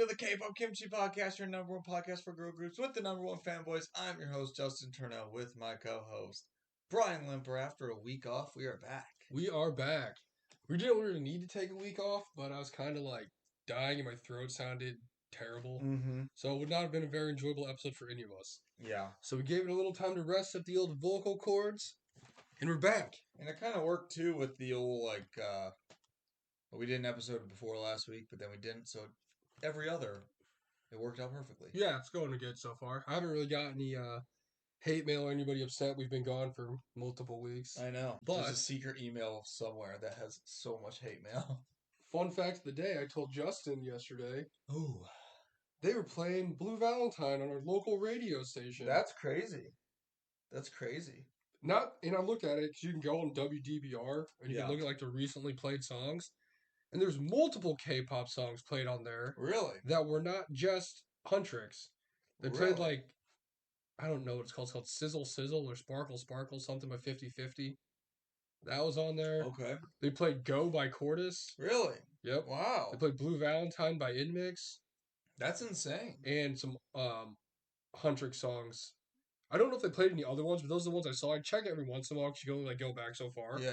to the K-pop Kimchi Podcast, your number one podcast for girl groups with the number one fanboys. I'm your host, Justin Turnell, with my co-host, Brian Limper. After a week off, we are back. We are back. We didn't really need to take a week off, but I was kind of like dying and my throat sounded terrible. Mm-hmm. So it would not have been a very enjoyable episode for any of us. Yeah. So we gave it a little time to rest at the old vocal cords, and we're back. And it kind of worked, too, with the old, we did an episode before last week, but then we didn't, so every other, it worked out perfectly. Yeah, it's going good so far. I haven't really got any hate mail or anybody upset. We've been gone for multiple weeks. I know. But there's a secret email somewhere that has so much hate mail. Fun fact of the day, I told Justin yesterday. Ooh. They were playing Blue Valentine on our local radio station. That's crazy. That's crazy. And I looked at it because you can go on WDBR and you can look at like the recently played songs. And there's multiple K-pop songs played on there. Really? That were not just Huntrix. They played like, I don't know what it's called. It's called Sizzle Sizzle or Sparkle Sparkle, something by 50/50. That was on there. Okay. They played Go by Cordis. Really? Yep. Wow. They played Blue Valentine by Inmix. That's insane. And some Huntrix songs. I don't know if they played any other ones, but those are the ones I saw. I check every once in a while because you go back so far. Yeah.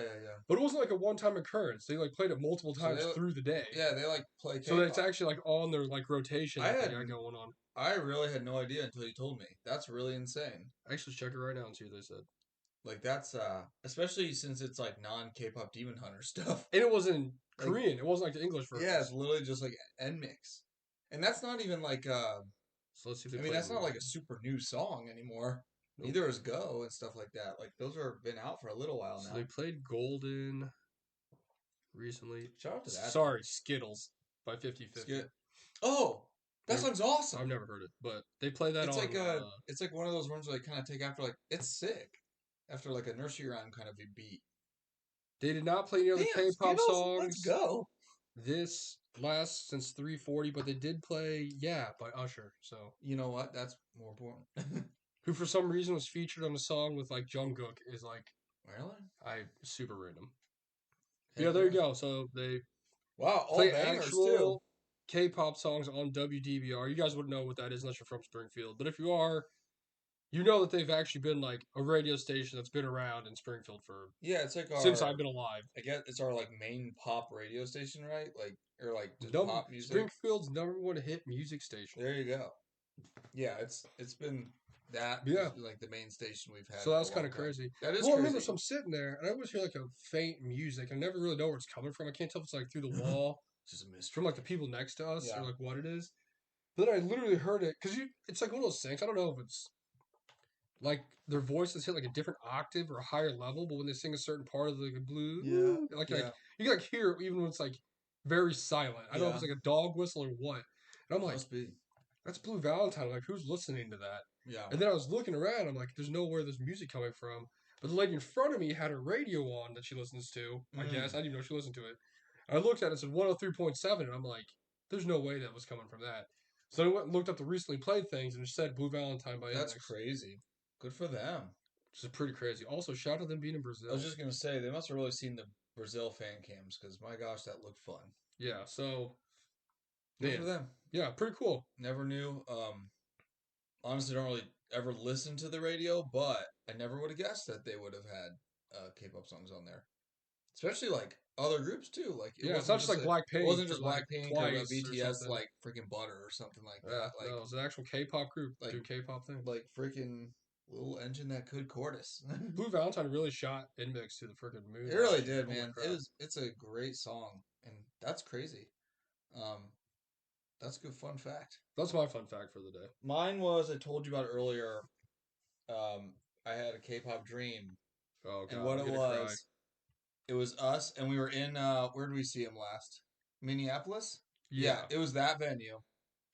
But it wasn't like a one-time occurrence. They played it multiple times through the day. Yeah, they play K-pop. So it's actually on their rotation that they got going on. I really had no idea until you told me. That's really insane. I actually check it right now and see what they said. That's especially since it's non-K-pop Demon Hunter stuff. And it wasn't Korean. It wasn't the English version. Yeah, it's literally just NMix. And that's not even so let's see if that's not a super new song anymore. Nope. Neither is Go and stuff like that. Those are been out for a little while now. So they played Golden recently. Shout out to that. Sorry, Skittles by 50/50. Oh, that song's awesome. I've never heard it, but they play that it's like one of those ones where they kind of take after it's sick. After a nursery rhyme kind of a beat. They did not play any other K-pop songs. Let's go. This lasts since 3:40, but they did play Yeah by Usher. So you know what? That's more important. Who for some reason was featured on a song with Jungkook is really? Super random. Yeah, there you go. So they all play bangers actual K-pop songs on WDBR. You guys wouldn't know what that is unless you're from Springfield. But if you are, you know that they've actually been a radio station that's been around in Springfield for it's since I've been alive. I guess it's our main pop radio station, right? Just pop music. Springfield's #1 hit music station. There you go. Yeah, it's been that. Yeah, the main station we've had. So that's kind of crazy. That is crazy. I remember, so I'm sitting there and I always hear a faint music. I never really know where it's coming from. I can't tell if it's through the wall. It's just a mystery. From the people next to us or what it is. But then I literally heard it because it's one of those things. I don't know if it's their voices hit a different octave or a higher level, but when they sing a certain part of the blue, you can hear it even when it's very silent. I don't know if it's a dog whistle or what. And I'm must be. That's Blue Valentine. Who's listening to that? Yeah. And then I was looking around. I'm there's nowhere there's music coming from. But the lady in front of me had a radio on that she listens to. I guess I didn't even know she listened to it. And I looked at it and said 103.7, and I'm there's no way that was coming from that. So I went and looked up the recently played things, and it said Blue Valentine by That's Index. Crazy. Good for them. Which is pretty crazy. Also, shout out to them being in Brazil. I was just going to say, they must have really seen the Brazil fan cams, because my gosh, that looked fun. Yeah, so good for them. Yeah, pretty cool. Never knew. Honestly, don't really ever listen to the radio, but I never would have guessed that they would have had K-pop songs on there. Especially other groups too. It's not just Blackpink. It wasn't just Blackpink or BTS or freaking Butter or something like that. No, it was an actual K-pop group do K-pop thing. Freaking little engine that could Cordis. Blue Valentine really shot Inmix to the freaking moon. It really did, man. It's a great song, and that's crazy. That's a good fun fact. That's my fun fact for the day. Mine was, I told you about earlier, I had a K-pop dream. Oh, God. And what it was us, and we were in, where did we see him last? Minneapolis? Yeah, it was that venue.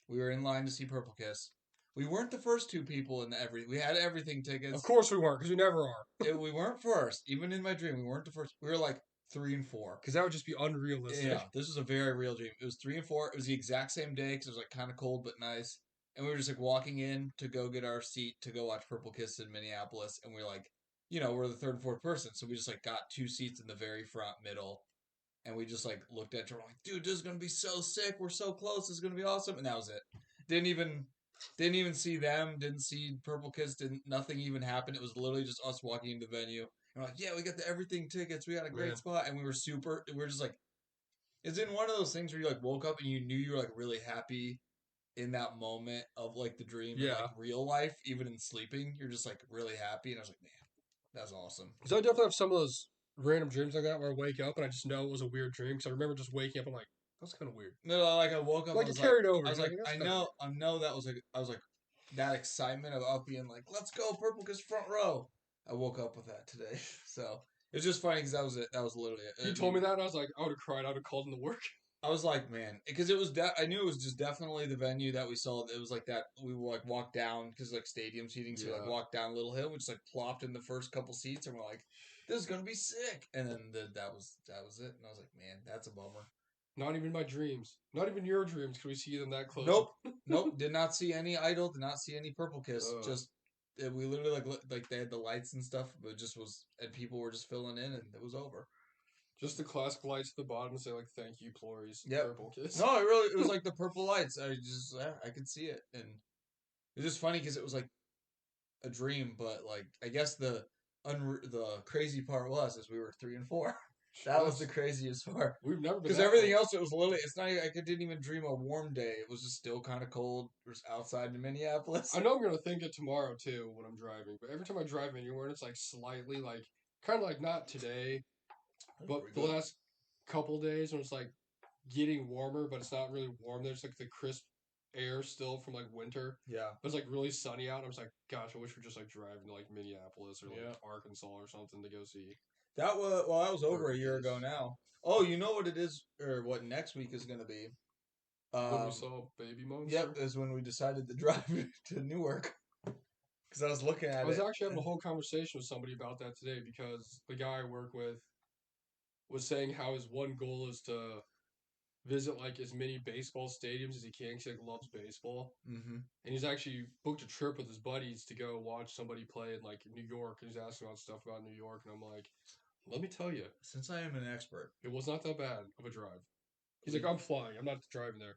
We were in line to see Purple Kiss. We weren't the first two people in we had everything tickets. Of course we weren't, because we never are. We weren't first. Even in my dream, we weren't the first. We were 3 and 4. Because that would just be unrealistic. Yeah, this was a very real dream. It was 3 and 4. It was the exact same day because it was kind of cold but nice. And we were just walking in to go get our seat to go watch Purple Kiss in Minneapolis. And we we're the third and fourth person. So we just got 2 seats in the very front middle. and we just like looked at each other like, dude, this is gonna be so sick. We're so close. This is gonna be awesome. And that was it. Didn't even see them. Didn't see Purple Kiss. Didn't nothing even happened. It was literally just us walking into the venue. And we're like, yeah, we got the everything tickets. We got a great spot, and we were just like, it's in one of those things where you like woke up and you knew you were like really happy in that moment of like the dream and like real life, even in sleeping, you're just like really happy. And I was like, man, that's awesome. So I definitely have some of those random dreams like that where I wake up and I just know it was a weird dream. Because I remember just waking up and I'm like, that's kind of weird. No, like I woke up, like it carried over. I was like, I know that was like, I was like, that excitement of being like, let's go, Purple Kiss front row. I woke up with that today, so it was just funny because that was it. That was literally it. You told me that, and I was like, I would have cried. I would have called in the work. I was like, man, because it was. I knew it was just definitely the venue that we saw. It was like that. We like walked down because like stadium seating, so we like walked down Little Hill. We just like plopped in the first couple seats, and we're like, this is gonna be sick. And then that was it. And I was like, man, that's a bummer. Not even my dreams. Not even your dreams. Could we see them that close? Nope. Did not see any Idol. Did not see any Purple Kiss. Just we literally like they had the lights and stuff, but it just was, and people were just filling in, and it was over. Just the classic lights at the bottom say like "Thank you, Plories." Purple Kiss. No, it was like the purple lights. I could see it, and it was just funny because it was like a dream, but like I guess the crazy part was is we were 3 and 4. That was the craziest part. We've never been because everything else it was literally it's not. I didn't even dream a warm day. It was just still kind of cold. It was outside in Minneapolis. I know I'm gonna think it tomorrow too when I'm driving, but every time I drive anywhere, it's like slightly like kind of like not today. But the last couple days when it's like getting warmer, but it's not really warm. There's like the crisp air still from like winter. Yeah. But it's like really sunny out. And I was like, gosh, I wish we were just like driving to like Minneapolis or like Arkansas or something to go see. That was over a year ago now. Oh, you know what it is, or what next week is going to be? When we saw Baby Monster. Yep, is when we decided to drive to Newark. Because I was looking at it. I was actually having a whole conversation with somebody about that today because the guy I work with was saying how his one goal is to visit like as many baseball stadiums as he can because he like, loves baseball. Mm-hmm. And he's actually booked a trip with his buddies to go watch somebody play in like New York. And he's asking about stuff about New York, and I'm like, let me tell you, since I am an expert, it was not that bad of a drive. He's like, I'm flying. I'm not driving there.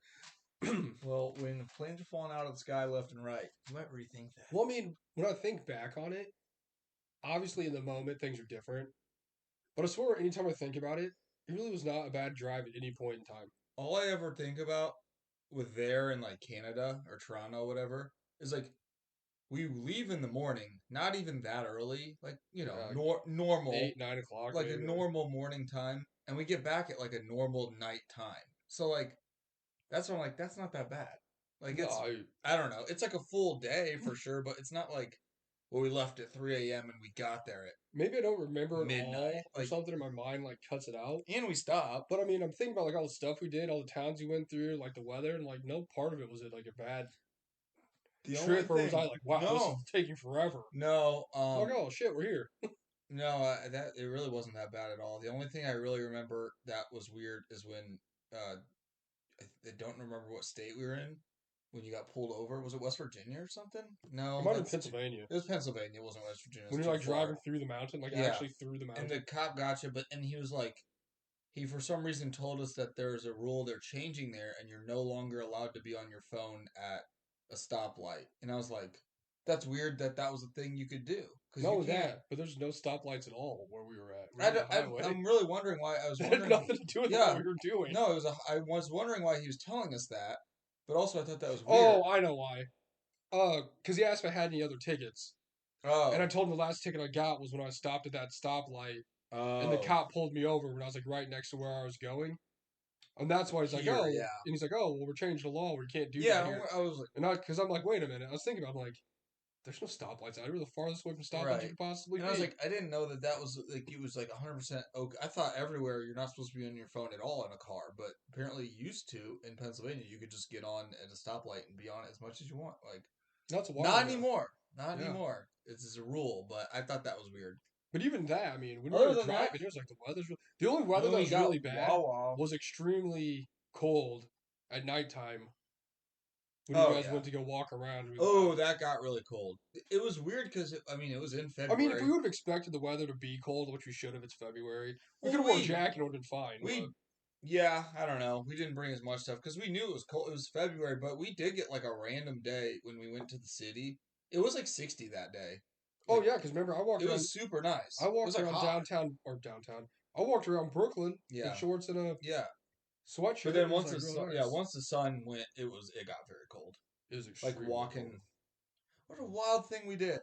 Well, when planes are falling out of the sky left and right, you might rethink that. Well, I mean, when I think back on it, obviously in the moment things are different. But I swear, anytime I think about it, it really was not a bad drive at any point in time. All I ever think about with there in like Canada or Toronto, or whatever, is like we leave in the morning, not even that early, like normal 8-9 o'clock, like maybe. A normal morning time, and we get back at like a normal night time. So like that's when I'm like that's not that bad. Like it's I don't know, it's like a full day for sure, but it's not like we left at 3 a.m. and we got there at maybe I don't remember midnight. It all, or like, something in my mind like cuts it out. And we stopped. But I mean, I'm thinking about like all the stuff we did, all the towns we went through, like the weather, and like no part of it was it like a bad trip, or was I like, wow, this is taking forever? No. Like, oh shit, we're here. No, that it really wasn't that bad at all. The only thing I really remember that was weird is when I don't remember what state we were in when you got pulled over. Was it West Virginia or something? No, it might have been Pennsylvania. It was Pennsylvania. It wasn't West Virginia. When you're like driving through the mountain, like actually through the mountain, and the cop got you, and he was like, he for some reason told us that there's a rule they're changing there, and you're no longer allowed to be on your phone at a stoplight. And I was like, that's weird that was a thing you could do. No, that, but there's no stoplights at all where we were at. I'm really wondering why. I was wondering. It had nothing to do with what we were doing. No, I was wondering why he was telling us that, but also I thought that was weird. Oh, I know why. Because he asked if I had any other tickets. Oh. And I told him the last ticket I got was when I stopped at that stoplight. Oh. And the cop pulled me over when I was like right next to where I was going. And that's why he's like, and he's like, oh, well, we're changing the law. We can't do that here. I was like, because I'm like, wait a minute. I was thinking about, I'm like, there's no stoplights out here. The farthest away from stoplights you could possibly be. I was like, I didn't know that was like it was like 100% okay. I thought everywhere you're not supposed to be on your phone at all in a car, but apparently you used to in Pennsylvania. You could just get on at a stoplight and be on it as much as you want. Like that's not anymore. Not anymore. It's just a rule, but I thought that was weird. But even that, I mean, when we were driving, it was like the weather's the only weather that was really bad was extremely cold at nighttime. When you guys went to go walk around. That got really cold. It was weird because, it was in February. I mean, if we would have expected the weather to be cold, which we should have, it's February. We could have worn a jacket and it would have been fine. Yeah, I don't know. We didn't bring as much stuff because we knew it was cold. It was February, but we did get like a random day when we went to the city. It was like 60 that day. Oh Like yeah, because remember it was super nice. I It was walked like around hot. downtown. I walked around Brooklyn in Yeah, shorts and a yeah. But sweatshirt. then It was once like the real sun, yeah, nice. once the sun went, it got very cold. It was Like extremely cold. walking. What a wild thing we did.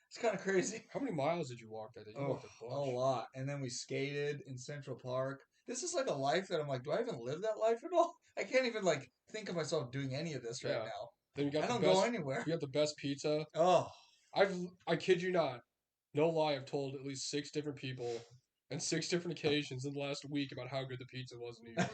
It's kind of crazy. How many miles did you walk that day? You Oh, walked a a bunch. lot. And then we skated in Central Park. This is like a life that I'm like, do I even live that life at all? I can't even like think of myself doing any of this right Yeah. now. Then I don't go anywhere. you got the best pizza. Oh, I kid you not, no lie, I've told at least 6 different people and 6 different occasions in the last week about how good the pizza was in New York.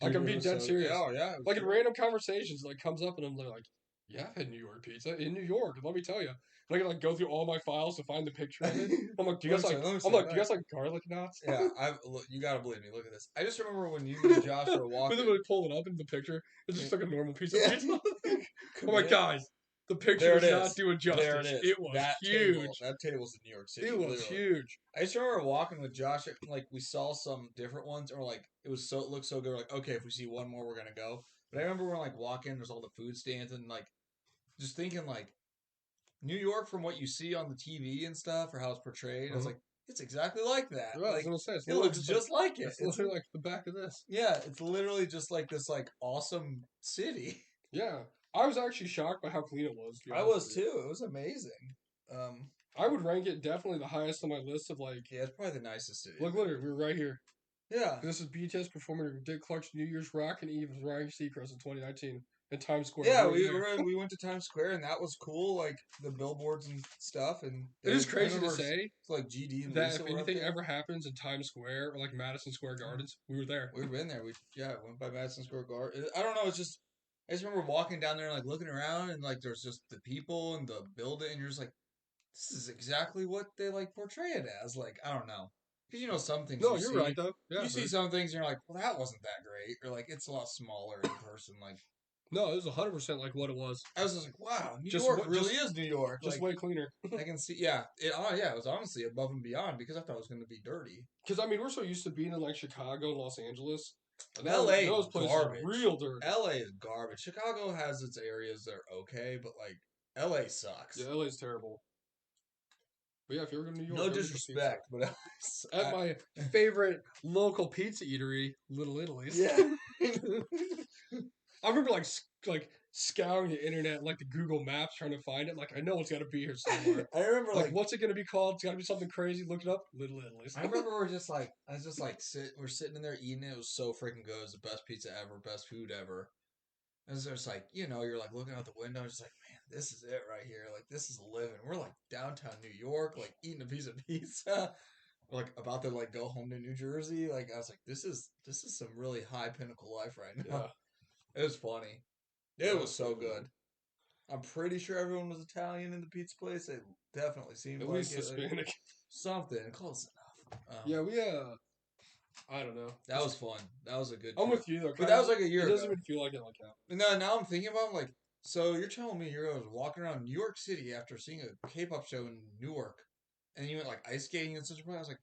Like dude, I'm it being was dead so. serious. Oh yeah, it was Like in great. random conversations, it, like comes up and I'm like, yeah, I've had New York pizza in New York. And let me tell you, and I can like go through all my files to find the picture of it. I'm like, Let me see. Let me see. do you guys like garlic knots? Yeah, I look. You gotta believe me. Look at this. I just remember when you and Josh were But then walking. when I pull it up in the picture, it's Yeah, just like a normal piece of yeah. pizza. Come I'm like, in. guys, the picture There it does not is. do it There it justice. is. It was That table. huge. That table's in New York City, It was literally. huge. I just remember walking with Josh. Like we saw some different ones, and we're like, it looked so good. We're like, okay, if we see one more, we're gonna go. But I remember we're like walking. There's all the food stands, and like just thinking like New York from what you see on the TV and stuff, or how it's portrayed. I was Uh-huh. like, it's exactly like that. Well, I was Like gonna say it's it literally looks just like just like it. It's literally like the back of this. yeah, it's literally just like this like awesome city. Yeah, I was actually shocked by how clean it was. To be I honest was with you, too. It was amazing. Um, I would rank it definitely the highest on my list of like. yeah, it's probably the nicest city Look, I've been literally, we were right here. to. Yeah. This is BTS performing Dick Clark's New Year's Rockin' Eve with Ryan Seacrest in 2019 in Times Square. Yeah, We were there. we went to Times Square and that was cool, like the billboards and stuff. And It is I crazy to remember say like GD and that Lisa if were up anything there. ever happens in Times Square or like Madison Square Gardens, we were there. We've been there. We yeah went by Madison Square Garden. I don't know. It's just I just remember walking down there and like looking around and like there's just the people and the building and you're just like this is exactly what they like portray it as. Like I don't know because you know some things No, you're right though. Yeah, you see some things and you're like well that wasn't that great or like it's a lot smaller in person. Like no, it was 100% like what it was. I was just like wow New Just York what, really is New York. just Like way cleaner. I can see yeah it was honestly above and beyond because I thought it was going to be dirty. Because I mean, we're so used to being in like Chicago and Los Angeles. And L.A. those places are garbage. real dirty. L.A. is garbage. Chicago has its areas that are okay, but like L.A. sucks. Yeah, LA's terrible. But yeah, if you ever go to New York, No go get the pizza. disrespect, but At my favorite local pizza eatery, Little Italy's. yeah. I remember like scouring the internet, like the Google Maps, trying to find it. Like I know it's got to be here somewhere. I remember Like what's it gonna be called? It's got to be something crazy. Look it up. Little Italy's. I remember I was just like we're sitting in there eating it. It was so freaking good. It was the best pizza ever, best food ever. And it's just like, you know, you're like looking out the window, just like, man, this is it right here. Like, this is living. We're like downtown New York, like eating a piece of pizza. We're like about to like go home to New Jersey. Like, I was like, this is some really high pinnacle life right now. Yeah, It was funny. It was so good. I'm pretty sure everyone was Italian in the pizza place. It definitely seemed at like least it. Like, Hispanic. something close enough. Yeah, we I don't know. That was fun. That was a good I'm trip. with you though. But that was like a It year doesn't ago. even feel like it like that. And now I'm thinking about like, so you're telling me you're walking around New York City after seeing a K-pop show in Newark, and you went like ice skating in such a place. I was like,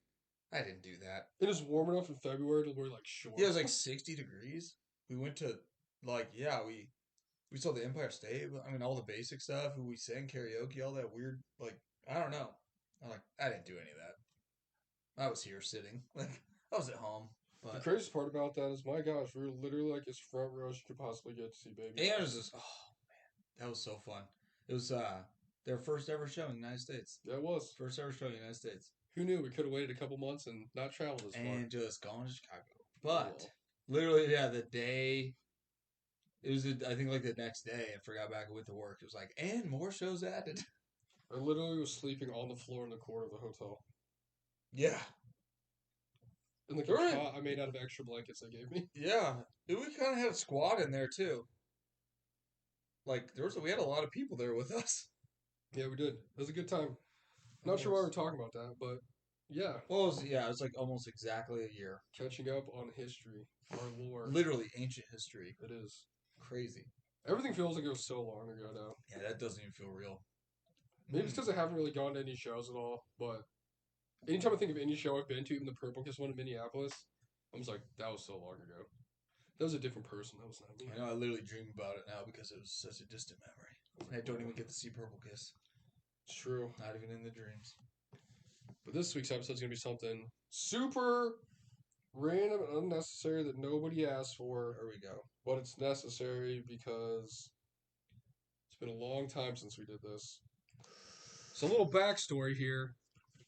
I didn't do that. It is warm enough in February to wear like shorts. Yeah, it was like 60 degrees. We went to like yeah we saw the Empire State. I mean all the basic stuff. We sang karaoke, all that weird like I don't know. I'm like I didn't do any of that. I was here sitting like I was at home. The But craziest part about that is, my gosh, we were literally like as front row as you could possibly get to see Baby. and it was just oh that was so fun. It was their first ever show in the United States. Yeah, it was. First ever show in the United States. Who knew we could have waited a couple months and not traveled as far? And just gone to Chicago. But Well, literally, yeah, the day it was I think like the next day I forgot back with the work. It was like, and more shows added. I literally was sleeping on the floor in the corner of the hotel. Yeah. In like a Right. cot I made out of extra blankets they gave me. Yeah. We kind of had a squad in there too. Like we had a lot of people there with us. Yeah, we did. It was a good time. Not sure why we're talking about that, but yeah. Well, it was like almost exactly a year. Catching up on history, our lore. Literally ancient history. It is. Crazy. Everything feels like it was so long ago now. Yeah, that doesn't even feel real. Maybe it's because I haven't really gone to any shows at all, but anytime I think of any show I've been to, even the Purple Kiss one in Minneapolis, I was like, that was so long ago. That was a different person. That was not me. I know. I literally dream about it now because it was such a distant memory. I don't even get to see Purple Kiss. It's true. Not even in the dreams. But this week's episode is going to be something super random and unnecessary that nobody asked for. There we go. But it's necessary because it's been a long time since we did this. So a little backstory here.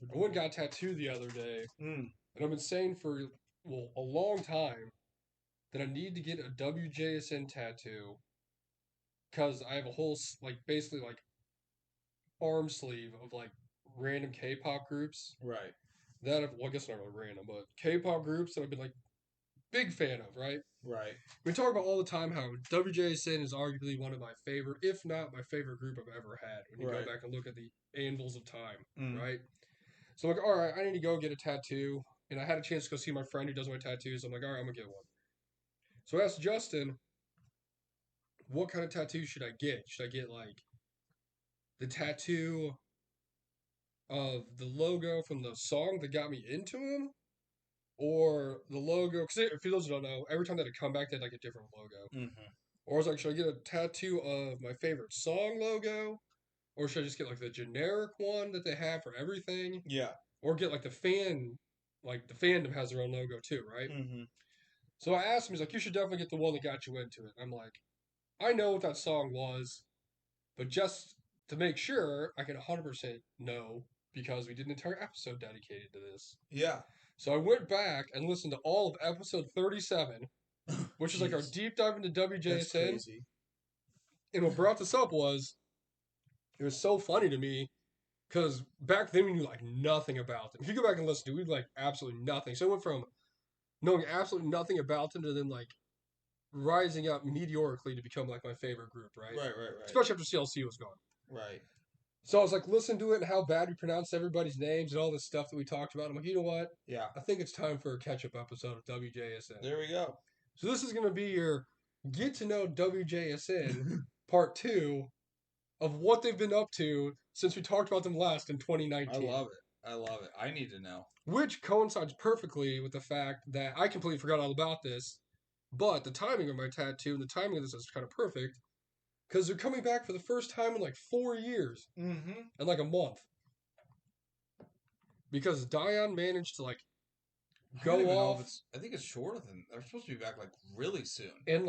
I went and got a tattoo the other day. And I've been saying for, a long time that I need to get a WJSN tattoo because I have a whole, basically, arm sleeve of, random K-pop groups. Right. That, I guess not really random, but K-pop groups that I've been, big fan of, right? Right. We talk about all the time how WJSN is arguably one of my favorite, if not my favorite group I've ever had. When you go back and look at the anvils of time, right? So I'm like, all right, I need to go get a tattoo. And I had a chance to go see my friend who does my tattoos. I'm like, all right, I'm going to get one. So I asked Justin, what kind of tattoo should I get? Should I get, the tattoo of the logo from the song that got me into him? Or the logo? Because for those who don't know, every time they had a comeback, they had, a different logo. Or I was like, should I get a tattoo of my favorite song logo? Or should I just get, the generic one that they have for everything? Yeah. Or get, the fandom has their own logo too, right? So I asked him, he's like, you should definitely get the one that got you into it. I'm like, I know what that song was, but just to make sure, I can 100% know because we did an entire episode dedicated to this. Yeah. So I went back and listened to all of episode 37, which is our deep dive into WJSN. That's crazy. And what brought this up was, it was so funny to me because back then we knew nothing about them. If you go back and listen to it, we knew absolutely nothing. So it went from knowing absolutely nothing about them to then rising up meteorically to become my favorite group, right? Right. Especially after CLC was gone. Right. So I was listening to it and how bad we pronounced everybody's names and all this stuff that we talked about. I'm like, you know what? Yeah. I think it's time for a catch-up episode of WJSN. There we go. So this is going to be your get to know WJSN part 2 of what they've been up to since we talked about them last in 2019. I love it. I need to know. Which coincides perfectly with the fact that I completely forgot all about this, but the timing of my tattoo and the timing of this is kind of perfect because they're coming back for the first time in 4 years and a month. Because Dion managed to go off. I think it's shorter than they're supposed to be back really soon. And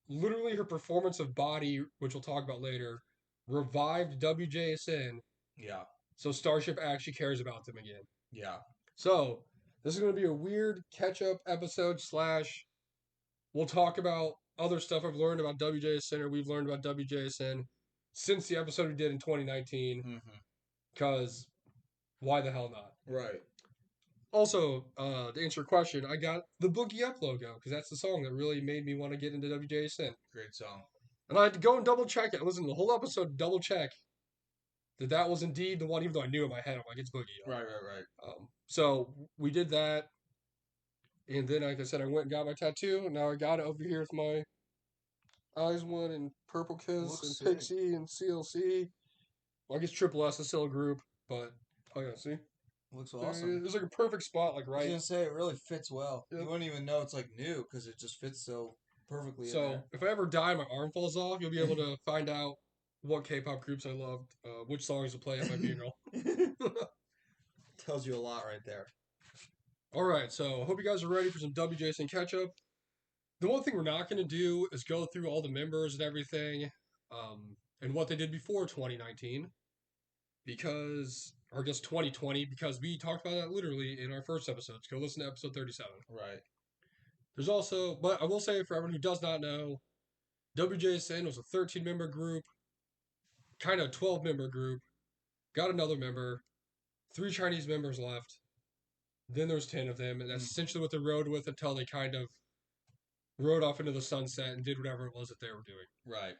literally her performance of Body, which we'll talk about later, revived WJSN. Yeah. So Starship actually cares about them again. Yeah. So this is going to be a weird catch-up episode / we'll talk about other stuff I've learned about WJSN or we've learned about WJSN since the episode we did in 2019. Because why the hell not? Right. Also, to answer your question, I got the Boogie Up logo because that's the song that really made me want to get into WJSN. Great song. And I had to go and double check it. I listened to the whole episode, double check that was indeed the one, even though I knew in my head, I'm like, it's Boogie Up. Right. So we did that. And then, like I said, I went and got my tattoo. And now I got it over here with my Eyes One and Purple Kiss and sick. Pixie and CLC. Well, I guess Triple S is still a group, but oh yeah, see? Looks awesome. There's a perfect spot, right? I was gonna say it really fits well. Yep. You wouldn't even know it's new because it just fits so perfectly. So if I ever die, and my arm falls off, you'll be able to find out what K-pop groups I loved, which songs to play at my funeral. Tells you a lot right there. All right, so I hope you guys are ready for some WJSN catch-up. The one thing we're not going to do is go through all the members and everything, and what they did before 2019, because, or I guess 2020, because we talked about that literally in our first episode. So go listen to episode 37. Right. There's also, but I will say for everyone who does not know, WJSN was a 13-member group, kind of 12-member group, got another member, 3 Chinese members left, then there's 10 of them, and that's essentially what they rode with until they kind of rode off into the sunset and did whatever it was that they were doing. Right.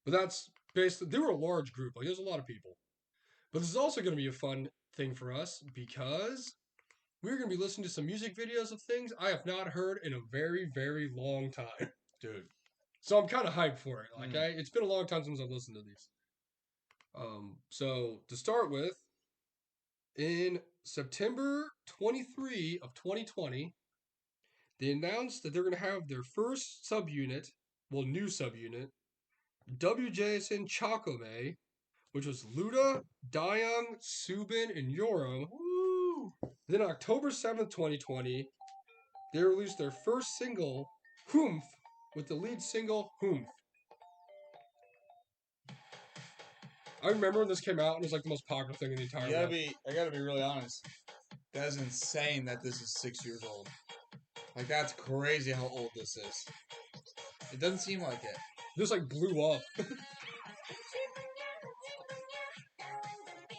But that's basically, they were a large group, there's a lot of people. But this is also going to be a fun thing for us because we're going to be listening to some music videos of things I have not heard in a very, very long time. Dude. So I'm kind of hyped for it. It's been a long time since I've listened to these. So to start with, in September 23 of 2020, they announced that they're going to have their first subunit, new subunit, WJSN Chakome, which was Luda, Dayang, Subin, and Yoram. Woo! Then October 7th, 2020, they released their first single, Humph, with the lead single, Humph. I remember when this came out, and it was like the most popular thing in the entire world. I gotta be really honest. That's insane that this is 6 years old. Like, that's crazy how old this is. It doesn't seem like it. This like blew up.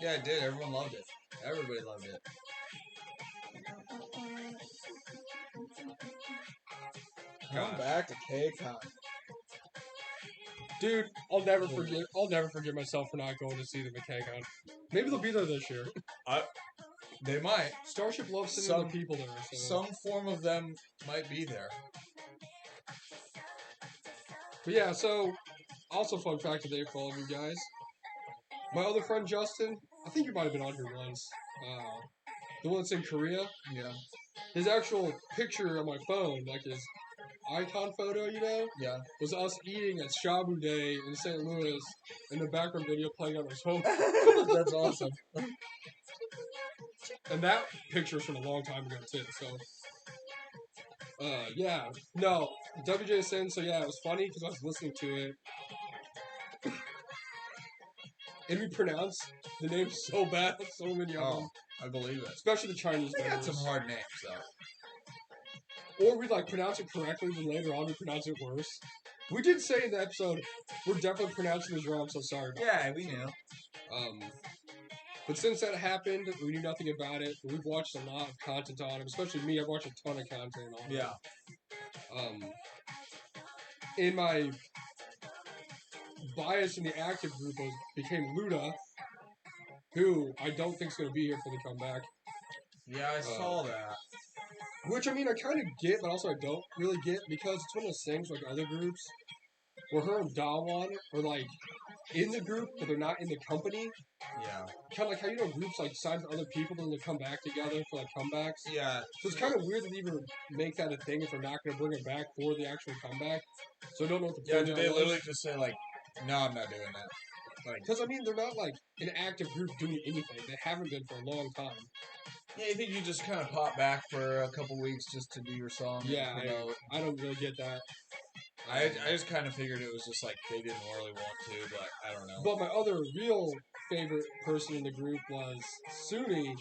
Yeah, it did. Everyone loved it. Everybody loved it. Come back to KCON. Dude, I'll never forgive myself for not going to see them at KCON. Maybe they'll be there this year. They might. Starship loves sending the people there. So. Some form of them might be there. But yeah, so also fun fact today for all of you guys. My other friend Justin, I think you might have been on here once. The one that's in Korea. Yeah. His actual picture on my phone, like his icon photo, Yeah. was us eating at Shabu Day in St. Louis, and the background video playing on his phone. That's awesome. And that picture's from a long time ago too. So, yeah, no WJSN. So yeah, it was funny because I was listening to it, and we pronounce the names so bad. So many of them. I believe it. Especially the Chinese. They got some hard names though. Or we like pronounce it correctly, then later on we pronounce it worse. We did say in the episode we're definitely pronouncing this wrong, so sorry. Yeah, we knew. But since that happened, we knew nothing about it. We've watched a lot of content on it, especially me. I've watched a ton of content on it. Yeah. In my bias in the active group became Luda, who I don't think is going to be here for the comeback. Yeah, I saw that. Which, I mean, I kind of get, but also I don't really get, because it's one of those things, like other groups, where her and Dawan are, like, in the group, but they're not in the company. Yeah. Kind of like how, groups, like, sign for other people, then they come back together for, like, comebacks. Yeah. So it's kind of weird that they even make that a thing if they're not going to bring it back for the actual comeback. So I don't know what the Yeah, did they literally just say, like, no, I'm not doing that? Because, I mean, they're not, like, an active group doing anything. They haven't been for a long time. Yeah, you think you just kind of pop back for a couple weeks just to do your song? Yeah, I don't really get that. I just kind of figured it was just like they didn't really want to, but I don't know. But my other real favorite person in the group was Suni,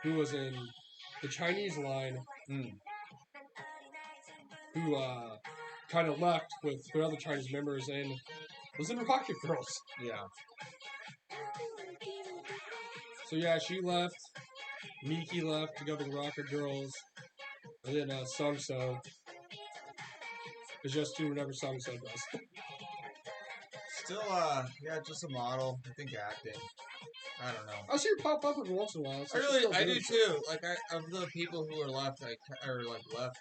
who was in the Chinese line, who kind of left with their other Chinese members and was in Rocket Girls. Yeah. So yeah, she left. Miki left to go to the Rocket Girls. And then Sungso is just doing whatever Sungso does. Still, yeah, just a model. I think acting. I don't know. I see her pop up every once in a while. So I do too. Like, of the people who are left, left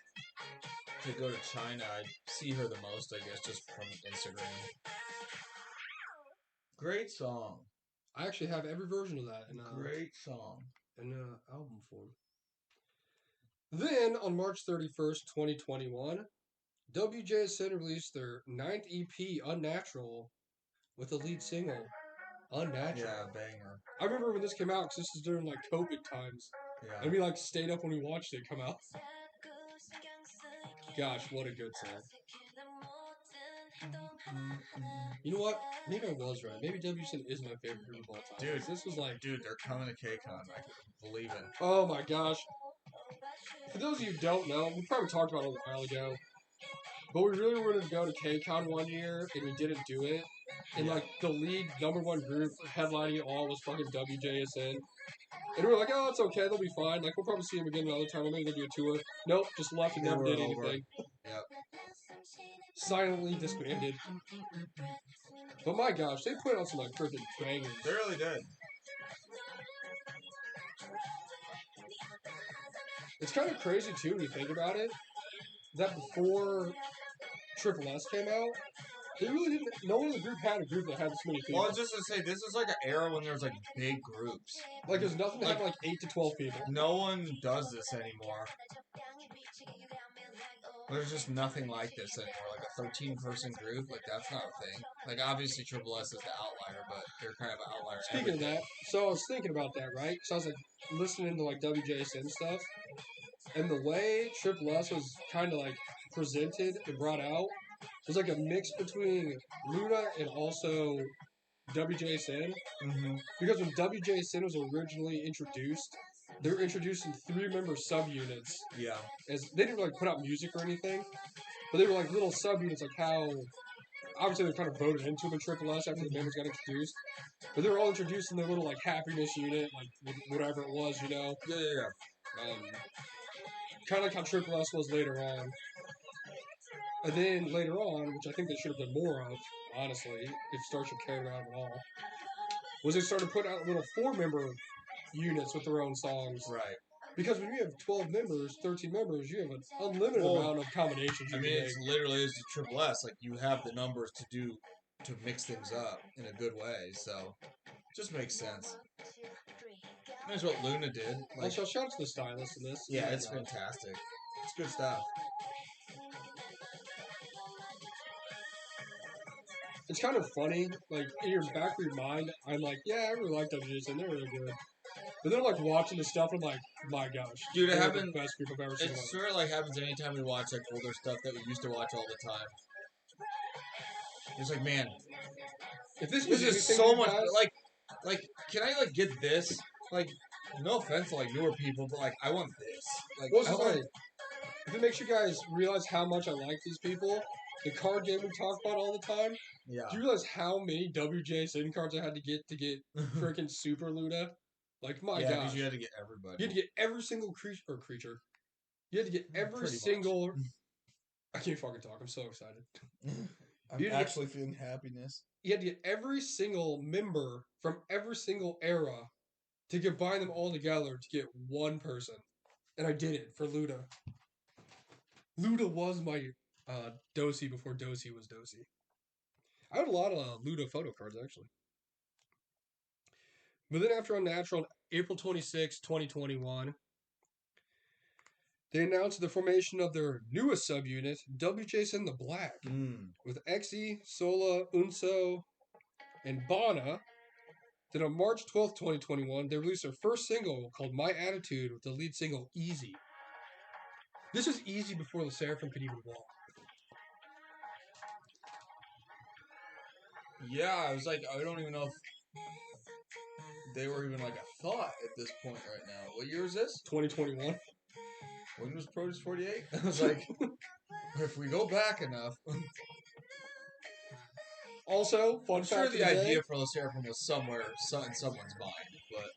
to go to China, I see her the most, I guess, just from Instagram. Great song. I actually have every version of that. Great song. In album form. Then, on March 31st, 2021, WJSN released their 9th EP, Unnatural, with the lead single, Unnatural. Yeah, banger. I remember when this came out, because this was during, like, COVID times. Yeah. And we, like, stayed up when we watched it come out. Gosh, what a good song. You know what? Maybe I was right. Maybe WJSN is my favorite group of all time. Dude, this was like... Dude, they're coming to KCON. I can believe it. Oh, my gosh. For those of you who don't know, we probably talked about it a while ago, but we really wanted to go to KCON one year, and we didn't do it. And, like, the lead number one group headlining it all was fucking WJSN. And we were like, oh, it's okay, they'll be fine. Like, we'll probably see them again another time. Maybe they'll do a tour. Nope, just left and never did anything. Yep. Silently disbanded. But my gosh, they put out some, like, freaking bangers. They really did. It's kind of crazy, too, when you think about it, that before Triple S came out, they really didn't. No one in the group had a group that had this many people. Well, I was just going to say, this is like an era when there was like big groups. Like, there's nothing to have like 8 to 12 people. No one does this anymore. There's just nothing like this anymore. Like a 13-person group, like that's not a thing. Like obviously Triple S is the outlier, but they're kind of an outlier. Speaking of that, so I was thinking about that, right? So I was like listening to like WJSN stuff, and the way Triple S was kind of like presented and brought out was like a mix between Luda and also WJSN. Mm-hmm. Because when WJSN was originally introduced, they were introducing 3-member subunits. Yeah. As they didn't like put out music or anything, but they were like little subunits, like how obviously they kind of voted into them in Triple S after the members got introduced. But they were all introduced in their little like happiness unit, like whatever it was, you know. Yeah. Kind of like how Triple S was later on. And then later on, which I think they should have done more of, honestly, if Starship cared about it at all, was they started putting out little 4-member units with their own songs. Right. Because when you have 12 members, 13 members, you have an unlimited amount of combinations. I mean, it's literally is the Triple S. Like you have the numbers to mix things up in a good way. So, just makes sense. That's what Luna did. Like, also, shout out to the stylist in this. Yeah, it's fantastic. It's good stuff. It's kind of funny, like in your back of your mind, I'm like, yeah, I really like WJSN, they're really good. But then I'm like watching the stuff, and I'm like, my gosh, dude, it happens. The best group I've ever seen. It sort of like happens anytime we watch like older stuff that we used to watch all the time. It's like, man, if this is so much like, can I like get this? Like, no offense to like newer people, but like, I want this. Like, if it makes you guys realize how much I like these people, the card game we talk about all the time. Yeah. Do you realize how many WJSN cards I had to get freaking Super Luda? Like, my gosh. Because you had to get everybody. You had to get every single creature. You had to get every single... I can't fucking talk. I'm so excited. I'm actually feeling happiness. You had to get every single member from every single era to combine them all together to get one person. And I did it for Luda. Luda was my Dosey before Dosey was Dosey. I had a lot of Luda photo cards, actually. But then after Unnatural, on April 26, 2021, they announced the formation of their newest subunit, WJSN the Black, with Exy, Sola, Unso, and Bana. Then on March 12th, 2021, they released their first single called My Attitude with the lead single Easy. This was Easy before the Seraphim could even walk. Yeah, I was like, I don't even know if they were even like a thought at this point right now. What year is this? 2021. When was Produce 48? I was like, if we go back enough. Also, fun fact, the idea for the Seraphim was somewhere in someone's mind, but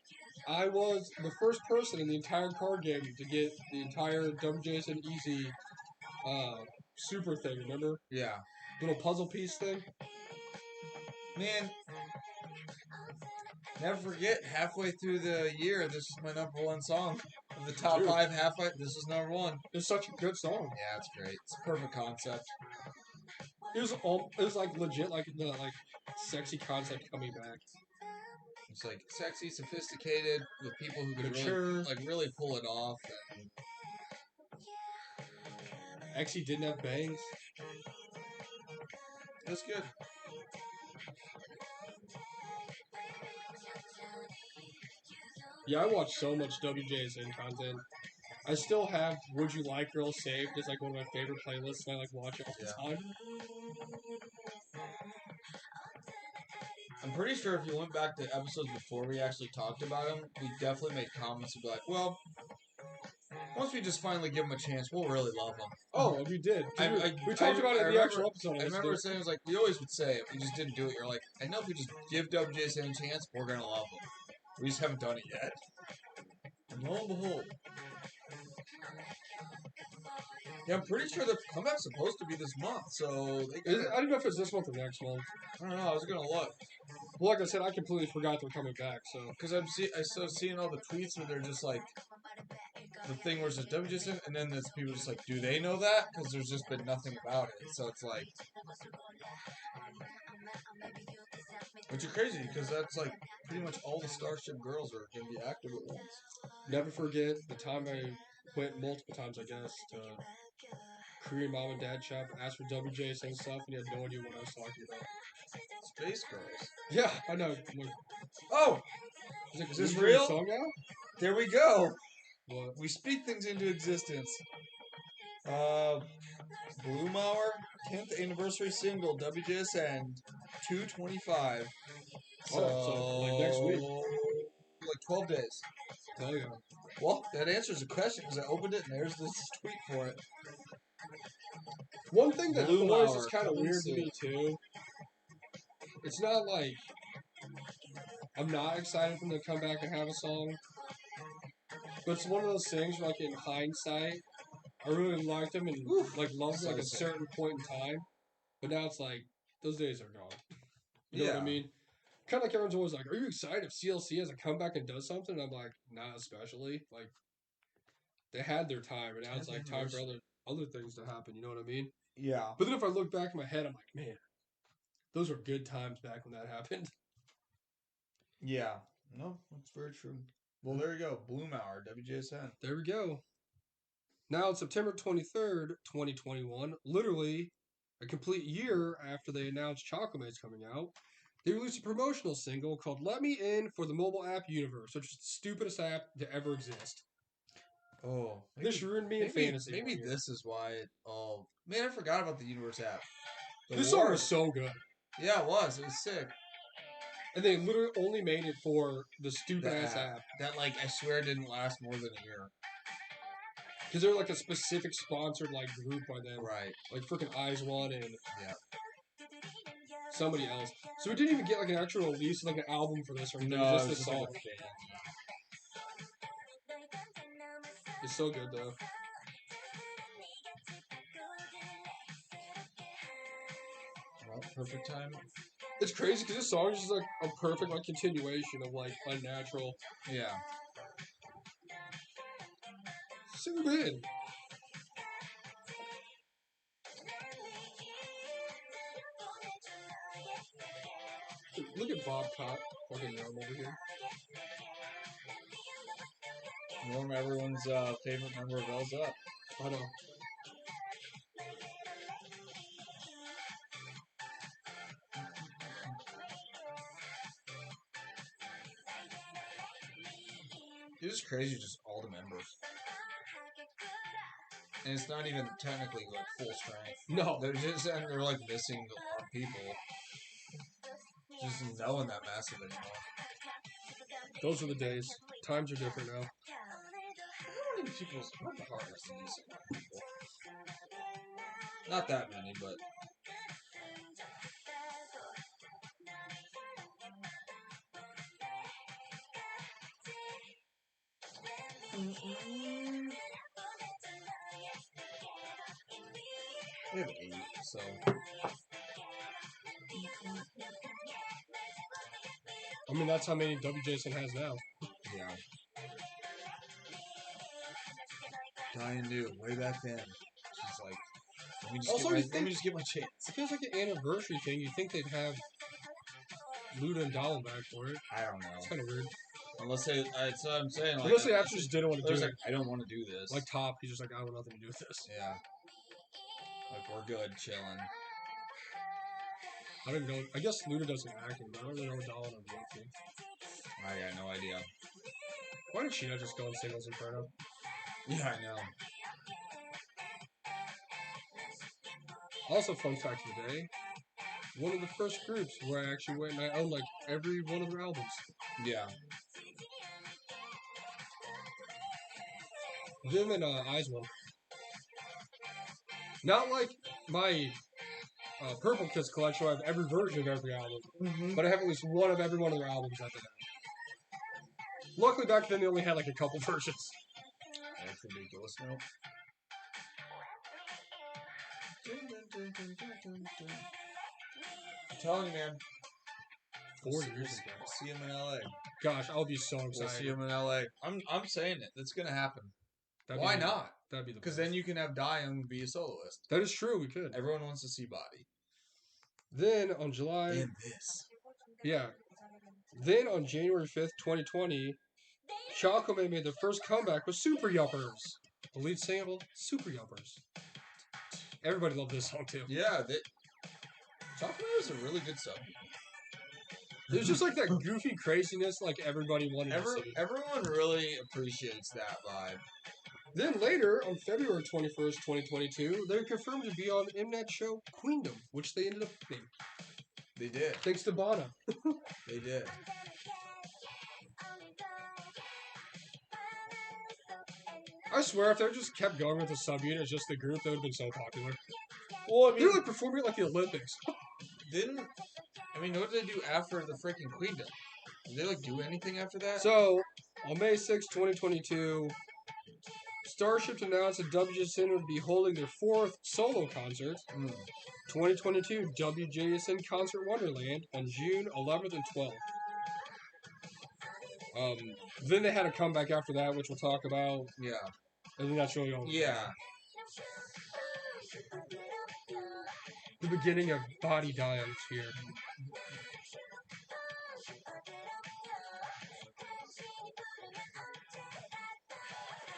I was the first person in the entire card game to get the entire WJSN Easy super thing, remember? Yeah. Little puzzle piece thing. Man, never forget, halfway through the year, this is my number one song. Of the top 5 halfway, this is number one. It's such a good song. Yeah, it's great. It's a perfect concept. It was like legit, like the sexy concept coming back. It's like sexy, sophisticated, with people who could really pull it off. Exy didn't have bangs. That's good. Yeah, I watch so much WJSN content. I still have Would You Like Girl saved as like one of my favorite playlists, and I like watch it all the time. I'm pretty sure if you went back to episodes before we actually talked about him, we definitely made comments and be like, well, once we just finally give him a chance, we'll really love him. Oh, we did. We talked about it in the actual episode. I remember saying, it was like, we always would say it, we just didn't do it. You're like, I know if we just give WJSN a chance, we're going to love him. We just haven't done it yet. And lo and behold. Yeah, I'm pretty sure the comeback's supposed to be this month, so... I don't know if it's this month or next month. I don't know, I was going to look. Well, like I said, I completely forgot they're coming back, so... Because I started seeing all the tweets where they're just like... The thing where it's just WJSN, and then there's people just like, do they know that? Because there's just been nothing about it, so it's like... Which is crazy, because that's like pretty much all the Starship girls are going to be active at once. Never forget the time I went multiple times, I guess, to Korean mom and dad shop, asked for WJSN stuff, and he had no idea what I was talking about. Space Girls. Yeah, I know. Like, oh! Is this real? Song now? There we go. What? We speak things into existence. Bloomhour, 10th anniversary single, WJSN, 225. So, like next week. Like 12 days. Hell yeah. Well, that answers the question because I opened it and there's this tweet for it. One thing that Bloomhour, always is kind of weird to me, too, it's not like I'm not excited for them to come back and have a song, but it's one of those things where, like, in hindsight, I really liked them and, like, loved them, like, a certain point in time, but now it's like, those days are gone. You know what I mean? Kind of like everyone's always like, are you excited if CLC has a comeback and does something? And I'm like, not especially. Like, they had their time, and now it's like time for other things to happen. You know what I mean? Yeah. But then if I look back in my head, I'm like, man, those were good times back when that happened. Yeah. No, that's very true. Well, there you go. Bloomhour, WJSN. There we go. Now it's September 23rd, 2021, literally a complete year after they announced Chocomate's coming out. They released a promotional single called Let Me In for the mobile app universe, which is the stupidest app to ever exist. Oh. This ruined me in fantasy. Maybe this is why it all... Man, I forgot about the universe app. This song was so good. Yeah, it was. It was sick. And they literally only made it for the stupid-ass app. That, like, I swear didn't last more than a year. Because they're like a specific sponsored, like, group by them. Right. Like freaking Eyes One and... Yeah. Somebody else. So we didn't even get like an actual release, like an album for this or anything. No, it was just a song. It's so good though. Well, perfect time. It's crazy because this song is just like a perfect like continuation of like Unnatural. Yeah. So good. Look at Bob Cott, fucking Norm over here. Norm, everyone's favorite member of L's Up. I know. It's just crazy, just all the members. And it's not even technically like full strength. No. They're like missing a lot of people. Just knowing that massive anymore. Those are the days. Times are different now. How many people's what the heart is decent people? Not that many, but we have 8, so I mean, that's how many WJSN has now. yeah. Dying New, way back then. She's like, let me just get my chance. It feels like an anniversary thing. You'd think they'd have Luda and Dallin back for it. I don't know. It's kind of weird. Unless they, that's what I'm saying. Like, unless they actually just didn't want to do it. Like, I don't want to do this. Like Top, he's just like, I want nothing to do with this. Yeah. Like, we're good, chilling. I don't know. I guess Luda doesn't acting, but I don't really know what Dallin would be up to. I got no idea. Why did Sheena just go in singles Inferno? Yeah, I know. Also, fun fact of the day, one of the first groups where I actually went and I owned like every one of their albums. Yeah. Them and Eyes One. Not like my Purple Kiss collection where I have every version of every album, but I have at least one of every one of their albums at the end. Luckily, back then they only had like a couple versions. That's ridiculous now. I'm telling you, man. 4 years ago. See him in LA. Gosh, I'll be so excited. We'll see him in LA. I'm saying it. That's gonna happen. Why not? That'd be the because then you can have Young be a soloist. That is true. We could. Everyone wants to see Body. Then on July. And this. Yeah. Then on January 5th, 2020, Chocolate made their first comeback with Super Yuppers. The lead single, Super Yuppers. Everybody loved this song too. Yeah, Chocolate is a really good song. There's just like that goofy craziness, like everybody wanted to see. Everyone really appreciates that vibe. Then later, on February 21st, 2022, they were confirmed to be on the Mnet show Queendom, which they ended up being. They did. Thanks to Bono. They did. I swear, if they just kept going with the subunit as just the group, they would have been so popular. Well, I mean, they were like performing like the Olympics. What did they do after the freaking Queendom? Did they like do anything after that? So, on May 6, 2022, Starships announced that WJSN would be holding their 4th solo concert, 2022 WJSN Concert Wonderland, on June 11th and 12th. Then they had a comeback after that, which we'll talk about. Yeah. I think that's really all. Yeah. The beginning of Body Dimes here.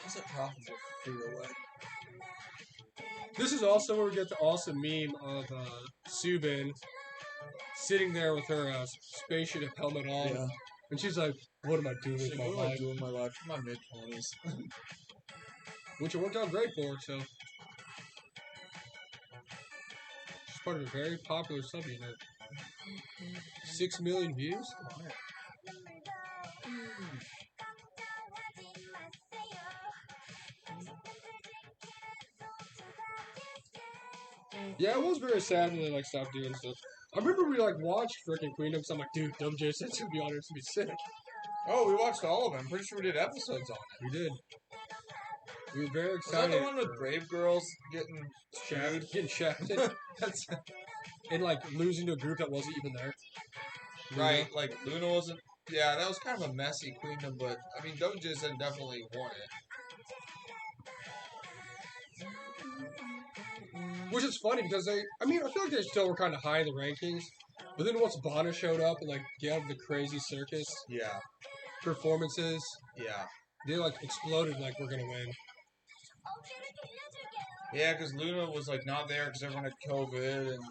How's that profitable for away? This is also where we get the awesome meme of Subin sitting there with her spaceship helmet on. Yeah. And she's like, what am I doing with my life? What am I doing with my life? I'm in my mid-20s. Which it worked out great for her, so. She's part of a very popular subunit. 6 million views? Yeah, it was very sad when they like stopped doing stuff. I remember we like watched freaking Queendom, so I'm like, dude, WJSN's gonna be on it, it's gonna be sick. Oh, we watched all of them. I'm pretty sure we did episodes on it. We did. We were very excited. Was that the one with Brave Girls getting shafted? Getting shafted. And like losing to a group that wasn't even there. Right, like Luna wasn't. Yeah, that was kind of a messy Queendom, but I mean, WJSN definitely won it. Which is funny because I feel like they still were kind of high in the rankings. But then once Bono showed up and like gave the crazy circus performances, they like exploded like we're gonna win. Yeah, because Luna was like not there because everyone had COVID, and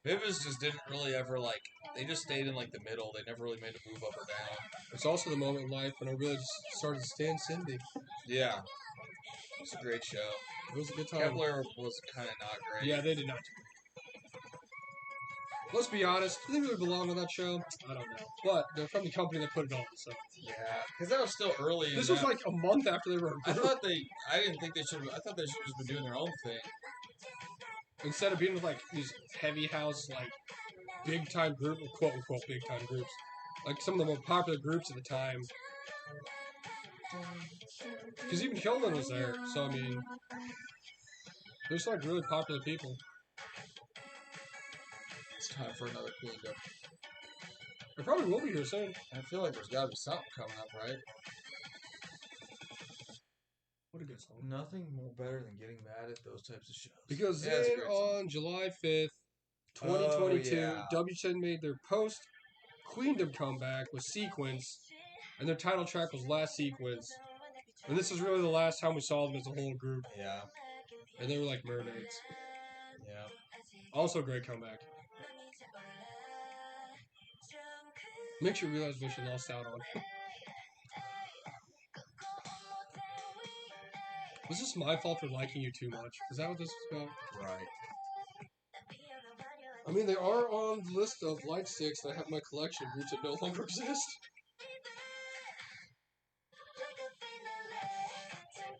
Vivas just didn't really ever like. They just stayed in like the middle. They never really made a move up or down. It's also the moment in life when I really just started to stand Cindy. Yeah, it was a great show. It was a good time. Kepler was kind of not great. Yeah, they did not do great. Let's be honest, do they really belong on that show? I don't know. But they're from the company that put it on, so. Yeah, because that was still early. This was like a month after they were. I didn't think they should. I thought they should have just been doing their own thing. Instead of being with like these heavy house, like big time group, quote unquote big time groups, like some of the more popular groups at the time. Because even Hillman was there, so I mean, there's like really popular people. It's time for another Queendom. It probably will be here soon. I feel like there's got to be something coming up, right? What a good song. Nothing more better than getting mad at those types of shows. Because then on July 5th, 2022, WJSN made their post-Queendom comeback with Sequence, and their title track was Last Sequence. And this is really the last time we saw them as a whole group. Yeah. And they were like mermaids. Yeah. Also a great comeback. Makes you realize what you lost out on. Was this my fault for liking you too much? Is that what this is about? Right. I mean, they are on the list of Light 6 that I have in my collection, groups that no longer exist.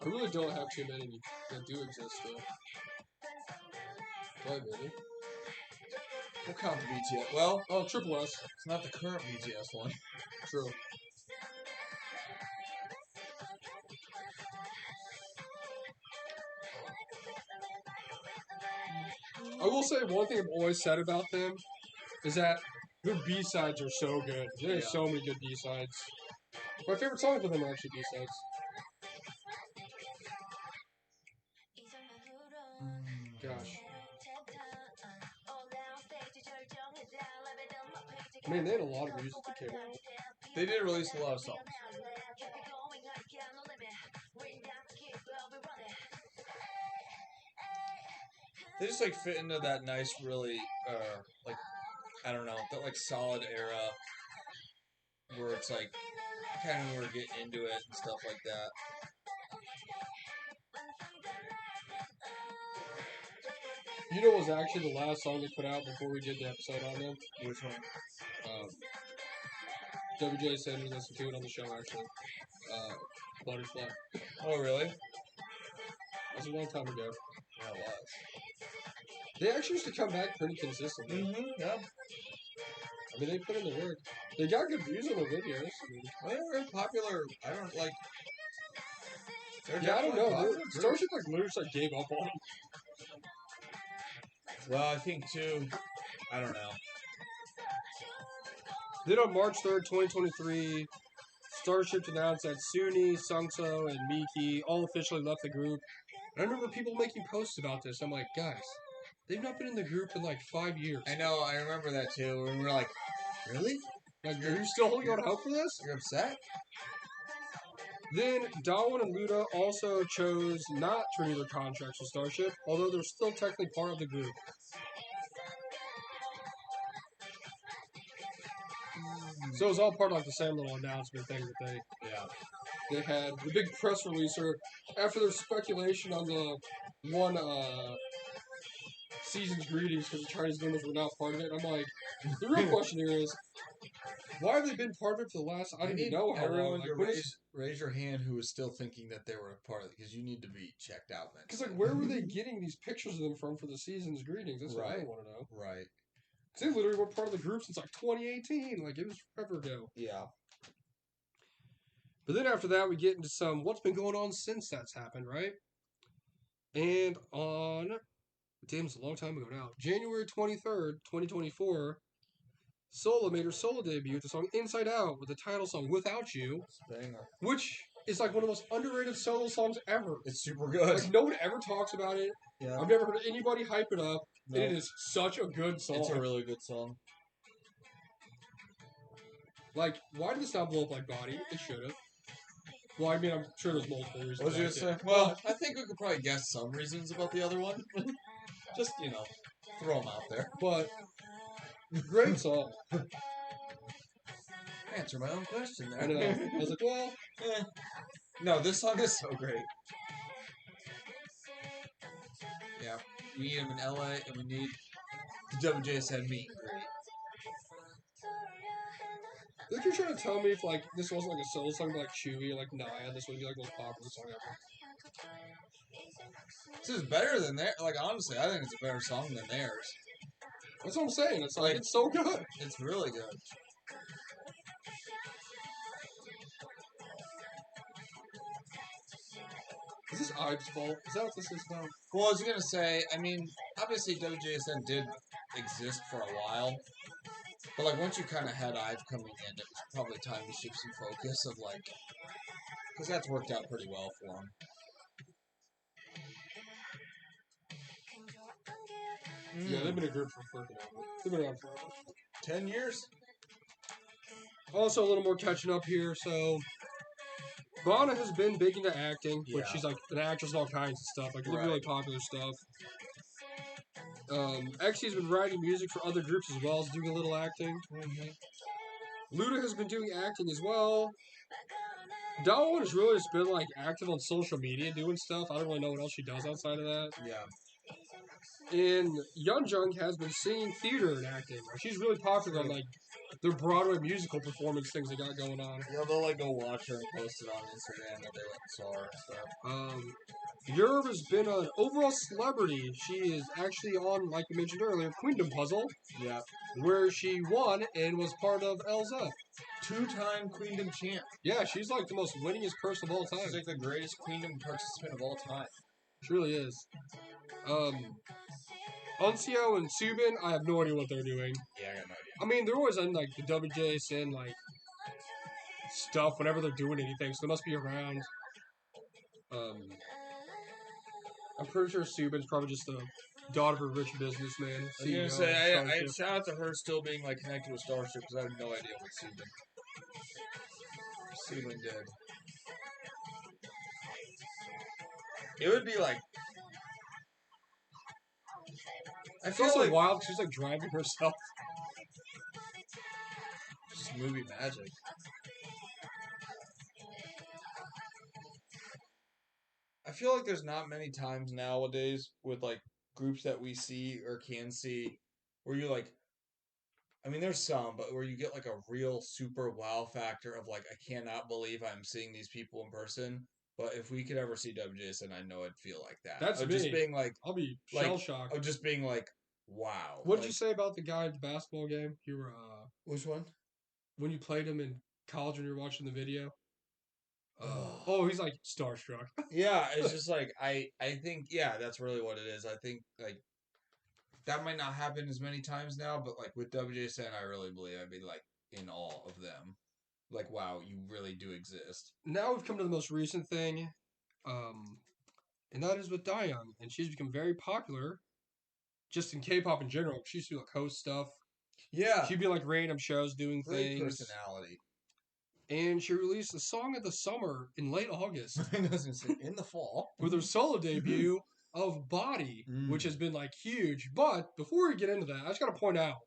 I really don't have too many that do exist, though. Why, really? We'll count the BTS. Well, Triple S. It's not the current BTS one. True. I will say one thing I've always said about them is that their B-sides are so good. There's so many good B-sides. My favorite songs with them are actually B-sides. Gosh. Man, they had a lot of music that came out. They did release a lot of songs. They just like fit into that nice, really, like I don't know, that like solid era where it's like kind of we're getting into it and stuff like that. You know, what was actually the last song they put out before we did the episode on them. Which one? WJSN, we listened to it on the show actually. Butterfly. Oh, really? That was a long time ago. Yeah, it was. They actually used to come back pretty consistently. Mm-hmm. Yeah. I mean, they put in the work. They got good views on their videos. I mean, Well, they're popular. I don't like. Yeah, I don't know. Starship like literally just, like gave up on them. Well, I think too. I don't know. Then on March 3rd, 2023, Starship announced that Suni, Sungso, and Miki all officially left the group. And I remember people making posts about this. I'm like, guys, they've not been in the group in like 5 years. I know. I remember that too. And we're like, really? Like, are you still holding on hope for this? You're upset? Then Dawon and Luda also chose not to renew their contracts with Starship, although they're still technically part of the group. So it was all part of like the same little announcement thing that they had. The big press release or after their speculation on the one season's greetings because the Chinese members were not part of it. I'm like, the real question here is, why have they been part of it for the last, I don't even know how long. Like, raise your hand who is still thinking that they were a part of it, because you need to be checked out, man. Because, like, where were they getting these pictures of them from for the season's greetings? That's what I want to know. Right. Because they literally were part of the group since, like, 2018. Like, it was forever ago. Yeah. But then after that, we get into some what's been going on since that's happened, right? And on, damn, it's a long time ago now, January 23rd, 2024, Sola made her solo debut with the song Inside Out with the title song Without You, which is like one of the most underrated solo songs ever. It's super good. Like, no one ever talks about it. Yeah. I've never heard anybody hype it up. No. It is such a good song. It's a really good song. Like, why did this not blow up like Body? It should have. Well, I mean, I'm sure there's multiple reasons. What was you say? Well, I think we could probably guess some reasons about the other one. Just, throw them out there. But, great song. Answer my own question there. I know. I was like, well, No, this song is so great. Yeah, we need him in LA, and we need the WJSN meet and greet. Like, you're trying to tell me if, like, this wasn't, like, a solo song by, like, Chewy or, like, Naya, this would be, like, the most popular song ever. This is better than theirs. Like, honestly, I think it's a better song than theirs. That's what I'm saying. It's, like, it's so good. It's really good. Is this Ives' fault? Is that what this is about? Well, I was going to say, I mean, obviously WJSN did exist for a while. But, like, once you kind of had Ive coming in, it was probably time to shift some focus of, like... Because that's worked out pretty well for him. Yeah, they've been a group for freaking ever. They've been around forever. 10 years? Also, a little more catching up here, so... Bana has been big into acting, which she's like an actress in all kinds of stuff, like really popular stuff. Actually, has been writing music for other groups as well as doing a little acting. Luda has been doing acting as well. Dawon has really just been like active on social media doing stuff. I don't really know what else she does outside of that. Yeah. And UJUNG has been singing theater and acting. Like, she's really popular on like their Broadway musical performance things they got going on. Yeah, they'll like go watch her and post it on Instagram that they went and saw her and stuff. Europe has been an overall celebrity. She is actually on, like we mentioned earlier, Queendom Puzzle. Yeah. Where she won and was part of Elza. 2-time Queendom champ. Yeah, she's like the most winningest person of all time. She's like the greatest Queendom participant of all time. She really is. Unseo and Subin, I have no idea what they're doing. Yeah, I got no idea. I mean, they're always on like the WJSN like stuff whenever they're doing anything, so they must be around. I'm pretty sure Subin's probably just the daughter of a rich businessman. I was gonna say, I shout out to her still being like connected with Starship because I have no idea what Subin did. It would be like It's also wild. She's like driving herself. Just movie magic. I feel like there's not many times nowadays with like groups that we see or can see where you're like, I mean, there's some, but where you get like a real super wow factor of like, I cannot believe I'm seeing these people in person. But if we could ever see WJSN, I know I'd feel like that. That's of me. just being like, I'll be shell shocked. Of just being like, wow. What did like, you say about the guy at the basketball game? You were Which one? when you played him in college when you were watching the video. Oh, he's like starstruck. yeah, it's just like I think that's really what it is. I think like that might not happen as many times now, but like with WJSN, I really believe I'd be like in awe of them. Like, wow, you really do exist. Now we've come to the most recent thing, and that is with Young, and she's become very popular, just in K-pop in general. She used to do like host stuff. Yeah, She'd be like random shows doing great things. personality. And she released a song of the summer in late August in the fall with her solo debut of Body, which has been like huge. But before we get into that, I just got to point out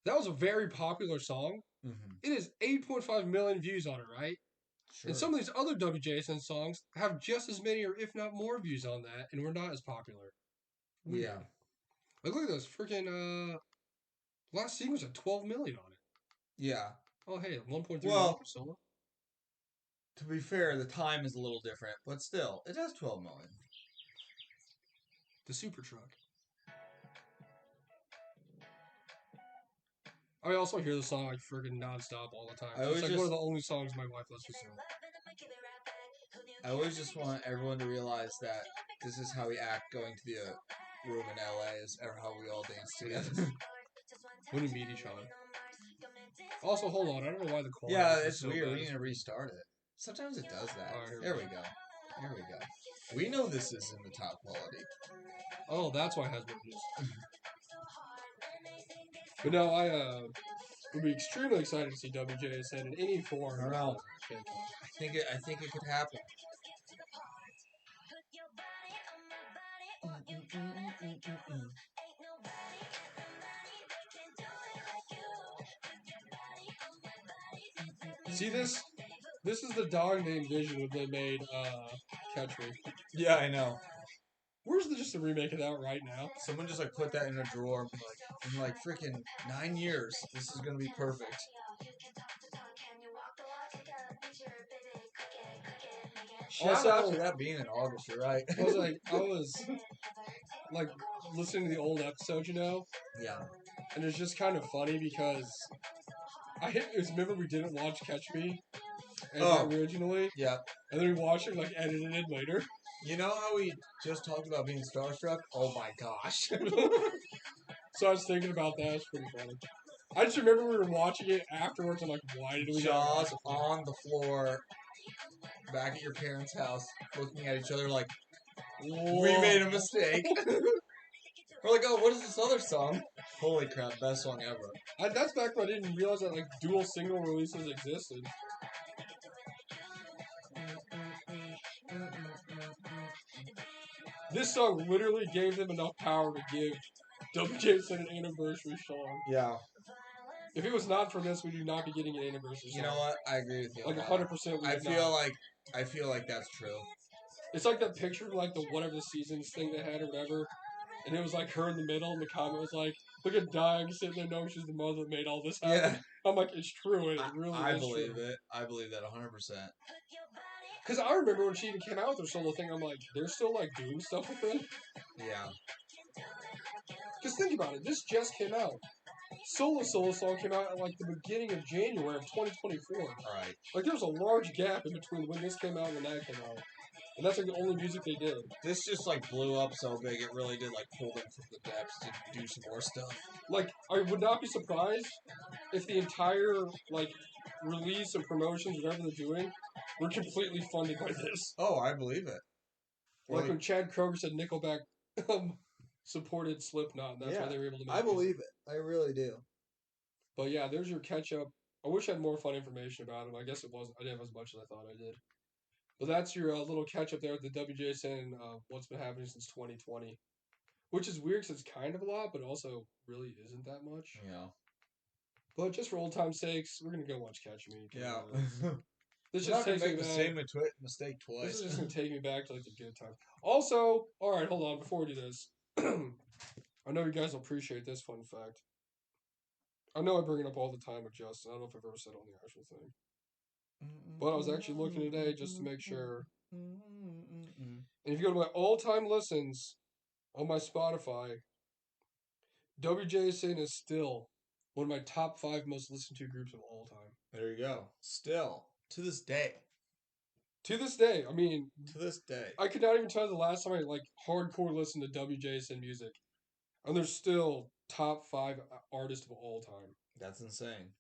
that was a very popular song. Mm-hmm. It is 8.5 million views on it, right? Sure. And some of these other WJSN songs have just as many or if not more views on that, and we're not as popular. Weird. Yeah. Like, look at this freaking last single was at 12 million on it. Yeah. Oh, hey, 1.3 million for solo. To be fair, the time is a little different, but still, it has 12 million. The Super Truck. I also hear the song like freaking nonstop all the time. It's like one of the only songs my wife listens to. I always just want everyone to realize that this is how we act going to the room in LA, is how we all dance together. When we meet each other. Also, hold on, I don't know why the quality. Yeah, it's so weird. We need to restart it. Sometimes it does that. Right, there we go. Here we go. We know this is in the top quality. Oh, that's why it has more views. But no, I would be extremely excited to see WJSN in any form. I don't know. I think it could happen. See this? This is the dog they envisioned when they made Catch Me. Yeah, I know. Where's just a remake of that right now? Someone just like put that in a drawer and in like freaking 9 years, this is gonna be perfect. Shout out to that being in August, you're right. I was like listening to the old episode, you know? Yeah. And it's just kind of funny because remember we didn't watch Catch Me originally? Yeah. And then we watched it like edited in later. You know how we just talked about being starstruck? Oh my gosh. So I was thinking about that. It's pretty funny. I just remember we were watching it afterwards. I'm like, why did we Jaws on the floor, back at your parents' house, looking at each other like, whoa. We made a mistake. We're like, oh, what is this other song? Holy crap, best song ever. That's back when I didn't realize that like dual single releases existed. This song literally gave them enough power to give WJSN an anniversary song. Yeah. If it was not for this, we would not be getting an anniversary song. You know what? I agree with you. Like 100%. I feel like that's true. It's like that picture of like the whatever the seasons thing they had or whatever. And it was like her in the middle, and the comment was like, "Look at Dying sitting there knowing she's the mother that made all this happen." Yeah. I'm like, it's true. It really is. I believe it. I believe that 100%. Because I remember when she even came out with her solo thing, I'm like, they're still like doing stuff with it. Yeah. Because think about it, this just came out. Solo song came out at like the beginning of January of 2024. Right. Like there was a large gap in between when this came out and when that came out. And that's like the only music they did. This just like blew up so big, it really did like pull them from the depths to do some more stuff. Like, I would not be surprised if the entire like release and promotions, whatever they're doing, were completely funded by this. Oh, I believe it. Like when Chad Kroeger said Nickelback supported Slipknot, and that's why they were able to make I believe it. I really do. But yeah, there's your catch-up. I wish I had more fun information about him. I guess it wasn't. I didn't have as much as I thought I did. But that's your little catch-up there with the WJSN, what's been happening since 2020. which is weird because it's kind of a lot, but also really isn't that much. Yeah. But just for old time's sakes, we're gonna go watch Catch Me. Yeah. This We're just not gonna takes me make the back. same mistake twice. This is just gonna take me back to like the good time. Also, all right, hold on. Before we do this, I know you guys will appreciate this fun fact. I know I bring it up all the time with Justin. I don't know if I've ever said it on the actual thing. But I was actually looking today just to make sure. And if you go to my all-time listens on my Spotify, WJSN is still one of my top 5 most listened to groups of all time. There you go. Still, to this day. To this day, I mean, To this day. I could not even tell you the last time I like hardcore listened to WJSN music. And they're still top 5 artists of all time. That's insane.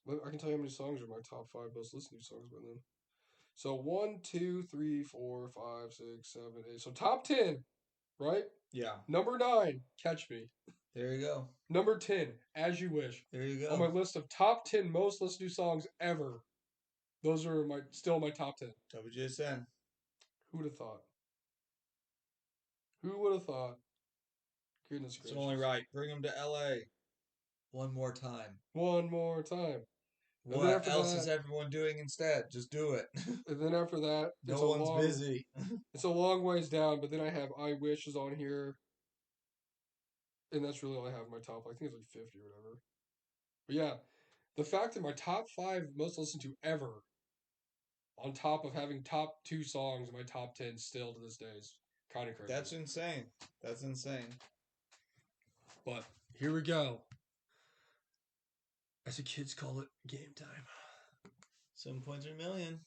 I can tell you how many songs are my top 5 most listened to songs by them. So 1, 2, 3, 4, 5, 6, 7, 8. So top 10, right? Yeah. Number 9, Catch Me. There you go. Number 10, As You Wish. There you go. On my list of top 10 most listened to songs ever, those are still my top 10. WJSN. Who would have thought? Who would have thought? Goodness gracious. It's only right. Bring them to LA. One more time. One more time. What else is everyone doing instead? Just do it. And then after that, no one's busy. It's a long ways down, but then I have I Wish is on here. And that's really all I have in my top. I think it's like 50 or whatever. But yeah, the fact that my top 5 most listened to ever, on top of having top 2 songs in my top 10 still to this day, is kind of crazy. That's insane. That's insane. But here we go. As the kids call it, game time. 7.3 million.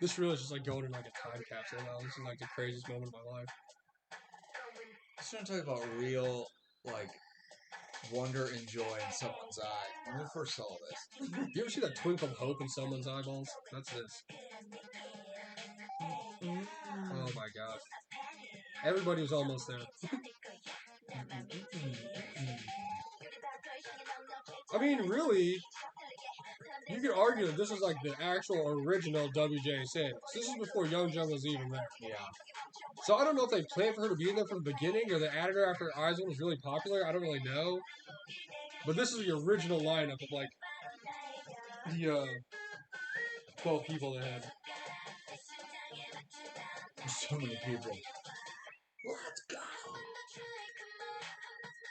This really is just like going in like a time capsule now. This is like the craziest moment of my life. I just want to talk about real, like, wonder and joy in someone's eye. When we first saw this. You ever see that twinkle of hope in someone's eyeballs? That's this. Oh my gosh. Everybody was almost there. I mean, really, you could argue that this is like the actual original WJSN. This is before UJUNG was even there. Yeah. So I don't know if they planned for her to be in there from the beginning or they added her after Eyes was really popular. I don't really know. But this is the original lineup of like the 12 people they had. So many people. Let's go.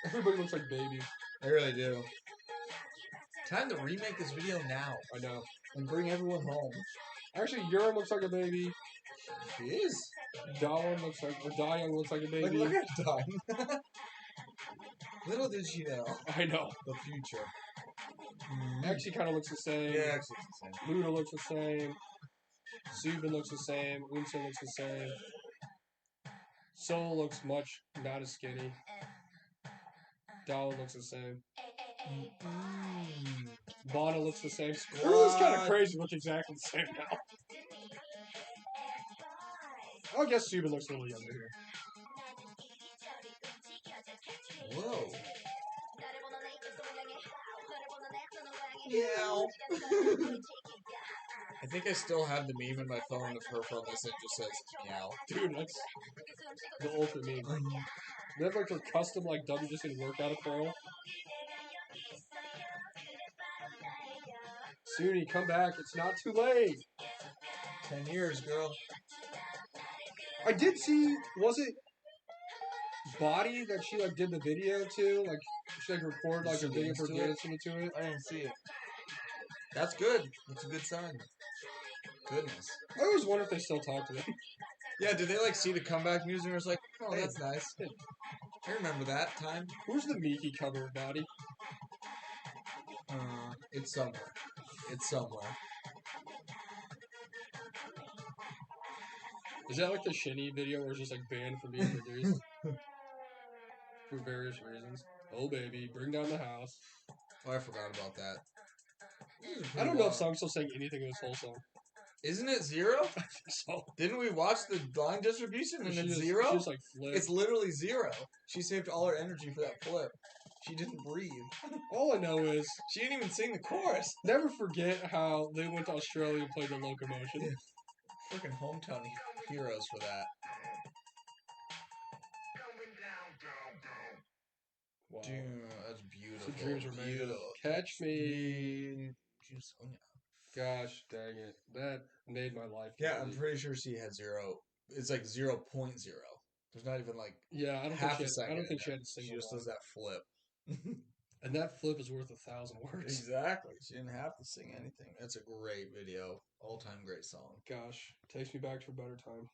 Everybody looks like babies. They really do. Time to remake this video now. I know. And bring everyone home. Actually, Yurin looks like a baby. She is. Dayoung looks like a baby. Look at Dayoung. Little did she know. I know. The future. Actually kind of looks the same. Yeah, actually it's the same. Luna looks the same. Subin looks the same. Unsa looks the same. Soul looks much not as skinny. Dao looks the same. Bana looks the same. Everyone's kind of crazy, look exactly the same now. I guess Subin looks a little younger here. Whoa. Meow. I think I still have the meme in my phone of her from this and it just says meow. Dude, that's the ultimate meme. They have like their custom like WJSN workout apparel. Suni, come back. It's not too late. 10 years, girl. I did see, was it Body that she like did the video to? Like she like recorded like a video for dancing to it? I didn't see it. That's good. That's a good sign. Goodness. I always wonder if they still talk to them. Yeah, did they like see the comeback news and was like, oh, hey, that's nice. I remember that time. Who's the Miki cover of Body? It's somewhere. It's somewhere. Is that like the Shinny video where it's just like banned from being produced? For various reasons. Oh baby, bring down the house. Oh, I forgot about that. I don't know if song's still saying anything in this whole song. Isn't it 0? I think so. Didn't we watch the blind distribution and it's 0? She just like flipped. It's literally 0. She saved all her energy for that flip. She didn't breathe. All I know is she didn't even sing the chorus. Never forget how they went to Australia and played the Locomotion. Freaking hometowny. heroes for that. Wow. Dude, that's beautiful. That's what dreams were made of. Catch me. Gosh dang it. That made my life complete. Yeah, I'm pretty sure she had 0. It's like 0.0. There's not even like yeah, I don't half think a second. I don't think she in had a it. single She just line. does that flip. And that flip is worth 1,000 words. Exactly. She didn't have to sing anything. That's a great video. All-time great song. Gosh, takes me back to a better time.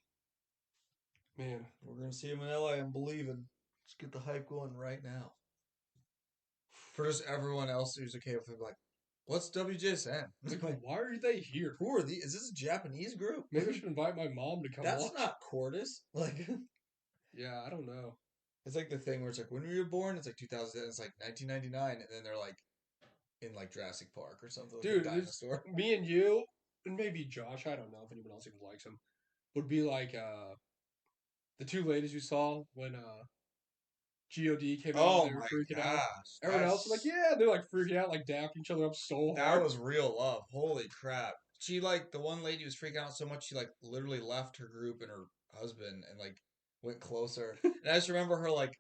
Man. We're going to see him in LA. I'm believing. Let's get the hype going right now. For just everyone else who's okay with it, like, what's WJSN? Like, why are they here? Who are these? Is this a Japanese group? Maybe I should invite my mom to come That's watch. not Cordis. Like, yeah, I don't know. it's like the thing where it's like, when were you born? It's like 2000. It's like 1999, and then they're like in like Jurassic Park or something. Like Dude, a dinosaur. me and you, and maybe Josh, I don't know if anyone else even likes him, would be like the two ladies you saw when God came out Oh and they were my freaking out. gosh. Everyone else was like, yeah, they're like freaking out, like dapping each other up so That hard. was real love. Holy crap. She like the one lady was freaking out so much she like literally left her group and her husband and like went closer. And I just remember her like,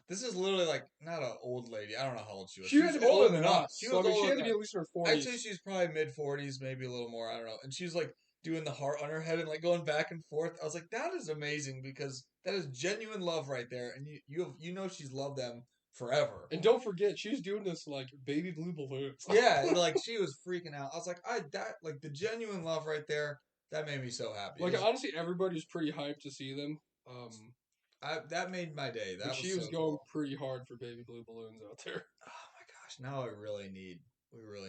this is literally like not an old lady. I don't know how old she was. She She had was to be older older than than us. us. She So, was I mean, she older had to than be us. at least in her 40s. I'd say she's probably mid-40s, maybe a little more. I don't know. And she's like doing the heart on her head and like going back and forth. I was like, that is amazing because that is genuine love right there. And you know she's loved them forever. And don't forget, she was doing this like baby blue balloons. Yeah, like she was freaking out. I was like, that like the genuine love right there. That made me so happy. Like honestly, everybody was pretty hyped to see them. That made my day. That But was she so was going cool. pretty hard for baby blue balloons out there. Oh my gosh! Now we really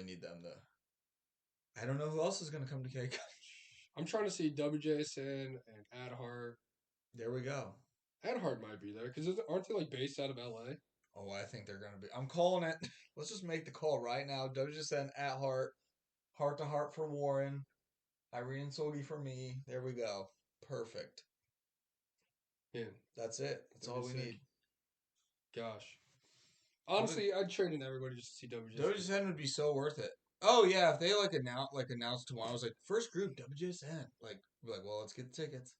need them to. I don't know who else is going to come to KCON. I'm trying to see WJSN and Adhart. There we go. Adhart might be there because aren't they like based out of LA? Oh, I think they're going to be. I'm calling it. Let's just make the call right now. WJSN at heart to heart for Warren, Irene and Sogi for me. There we go. Perfect. Yeah, that's it. That's all we need. Gosh, honestly, I'd trade in everybody just to see WJSN. WJSN would be so worth it. Oh yeah, if they announce tomorrow, I was like first group WJSN. Like we're like, well, let's get the tickets.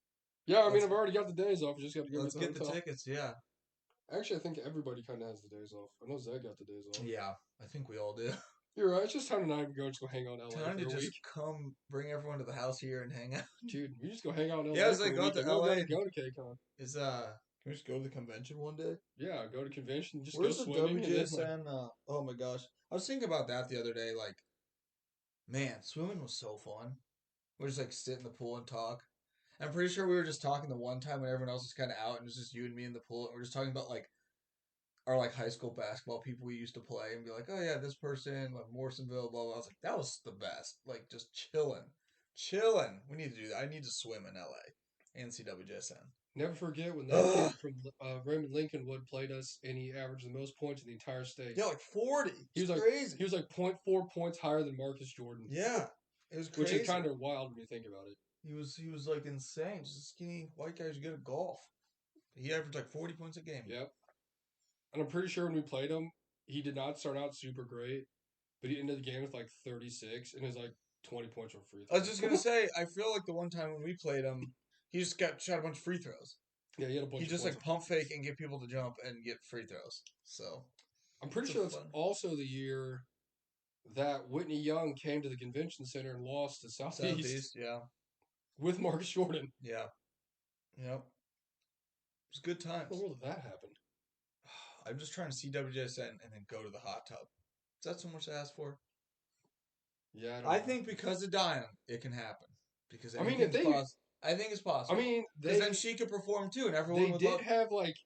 Yeah, I mean, I've already got the days off. I just got to go to the hotel. Let's get the tickets. Yeah. Actually, I think everybody kind of has the days off. I know Zach got the days off. Yeah, I think we all do. You're right. It's just time to not even go. Just go hang out in LA Time for to a just week. come bring everyone to the house here and hang out. Dude, we just go hang out in LA. Yeah, it's like go to LA. Go to KCON. Can we just go to the convention one day? Yeah, go to convention. Just Where's go the swimming. WJSN? Oh my gosh, I was thinking about that the other day. Like, man, swimming was so fun. We just like sit in the pool and talk. I'm pretty sure we were just talking the one time when everyone else was kind of out and it was just you and me in the pool. And we're just talking about like our like high school basketball people we used to play and be like, oh yeah, this person, like Morrisonville, blah blah. I was like, that was the best. Like just chilling. We need to do that. I need to swim in LA and see WJSN. Never forget when that kid from Raymond Lincolnwood played us and he averaged the most points in the entire state. Yeah, like 40. He was crazy. He was like 0.4 points higher than Marcus Jordan. Yeah. It was crazy. Which is kind of wild when you think about it. He was like insane. Just a skinny white guy who's good at golf. He averaged like 40 points a game. Yep. And I'm pretty sure when we played him, he did not start out super great, but he ended the game with like 36 and his like 20 points from free throws. I was just gonna say, I feel like the one time when we played him, he just shot a bunch of free throws. Yeah, he had a bunch. He just like pump fake and get people to jump and get free throws. So I'm pretty sure that's also the year that Whitney Young came to the convention center and lost to Southeast. Yeah. With Marcus Jordan. Yeah. Yep. It was good times. How in the world did that happen? I'm just trying to see WJSN and then go to the hot tub. Is that so much to ask for? Yeah, I think because of Diane, it can happen. Because I think it's possible. I mean, because then she could perform too, and everyone would love. They did have like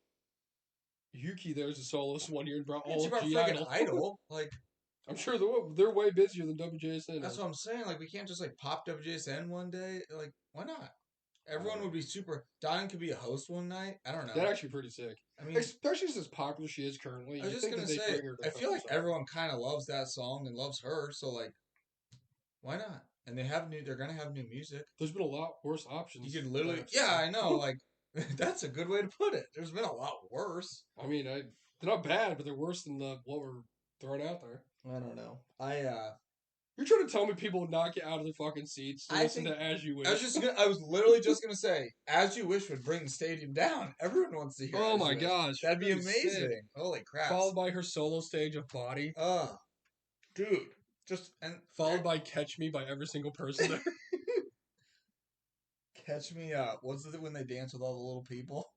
Yuki there as a soloist one year and brought all of Idol. Like, I'm sure they're way busier than WJSN. That's what I'm saying. Like, we can't just like pop WJSN one day. Like, why not? Everyone would be super. Diane could be a host one night. I don't know. That'd actually be pretty sick. I mean, especially as popular she is currently. I was just gonna say, I feel like everyone kind of loves that song and loves her. So like, why not? And they're gonna have new music. There's been a lot worse options. You could literally, I know. Like, that's a good way to put it. There's been a lot worse. I mean, they're not bad, but they're worse than what were thrown out there. I don't know. You're trying to tell me people would not get out of their fucking seats to listen to As You Wish? I was literally just gonna say, As You Wish would bring the stadium down. Everyone wants to hear. Oh As my You Wish. gosh, that'd be amazing! Sick. Holy crap! Followed by her solo stage of Body. Dude, followed by Catch Me by every single person there. Catch Me Up. What's it when they dance with all the little people?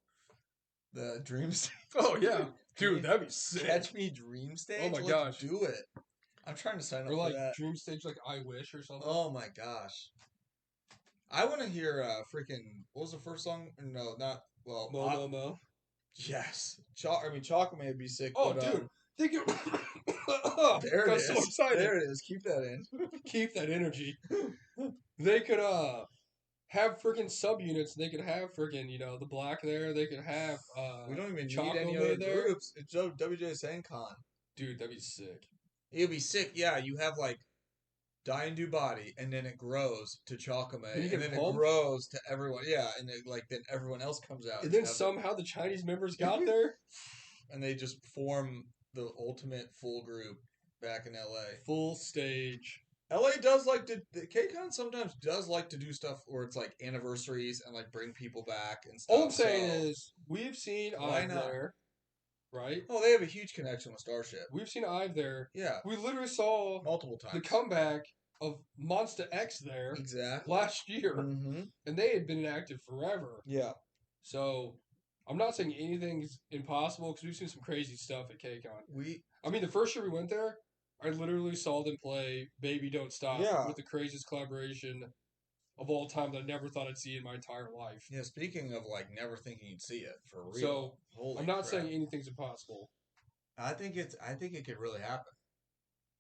The Dream Stage. Oh yeah, dude, that'd be sick. Catch Me Dream Stage. Oh my gosh, do it! I'm trying to sign up for that. Dream Stage, like I Wish or something. Oh my gosh, I want to hear freaking. What was the first song? No, not well. Mo. Yes, Chocolate would be sick. Oh, but, dude, think it. There it is. So excited. There it is. Keep that in. Keep that energy. They could have freaking subunits. They could have freaking the black there. They could have we don't even need any other groups. It's WJSN Con. Dude, that'd be sick. It'd be sick. Yeah, you have like Die and Do Body, and then it grows to Chocolate, and then it grows to everyone. Yeah, and then everyone else comes out. And then somehow the Chinese members got there, and they just form the ultimate full group back in LA. Full stage. LA does like to. KCON sometimes does like to do stuff where it's like anniversaries and like bring people back and stuff. All I'm saying is we've seen Ive there, right? Oh, they have a huge connection with Starship. We've seen Ive there. Yeah, we literally saw multiple times the comeback of Monster X there last year, and they had been inactive forever. Yeah, so I'm not saying anything's impossible because we've seen some crazy stuff at KCON. I mean, the first year we went there, I literally saw them play Baby Don't Stop with the craziest collaboration of all time that I never thought I'd see in my entire life. Yeah, speaking of like never thinking you'd see it, for real. So I'm not saying anything's impossible. I think it could really happen.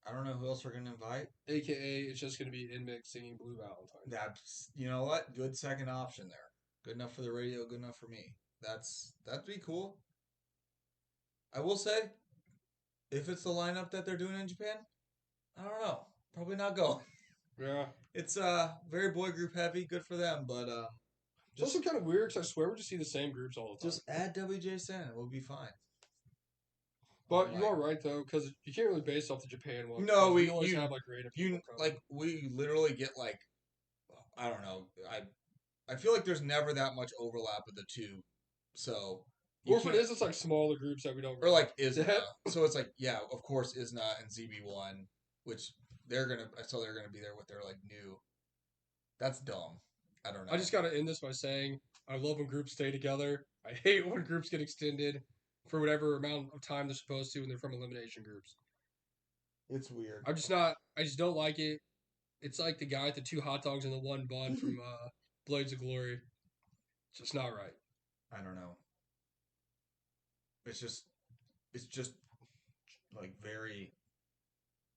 I don't know who else we're gonna invite. AKA it's just gonna be Inmix singing Blue Valentine. That's you know what? Good second option there. Good enough for the radio, good enough for me. That'd be cool. I will say, if it's the lineup that they're doing in Japan, I don't know. Probably not going. Yeah. It's very boy group heavy. Good for them, but it's also kind of weird because I swear we just see the same groups all the time. Just add WJSN and we'll be fine. But you are right though, because you can't really base off the Japan one. No, we always have like random people coming. We literally get like I don't know. I feel like there's never that much overlap with the two. So or if it is, it's like smaller groups that we don't. Or like ISNA. So it's like of course ISNA and ZB1, which they're gonna be there with their like new. That's dumb. I don't know. I just gotta end this by saying I love when groups stay together. I hate when groups get extended for whatever amount of time they're supposed to when they're from elimination groups. It's weird. I just don't like it. It's like the guy with the 2 hot dogs and the 1 bun from Blades of Glory. It's just not right. I don't know. It's just like very,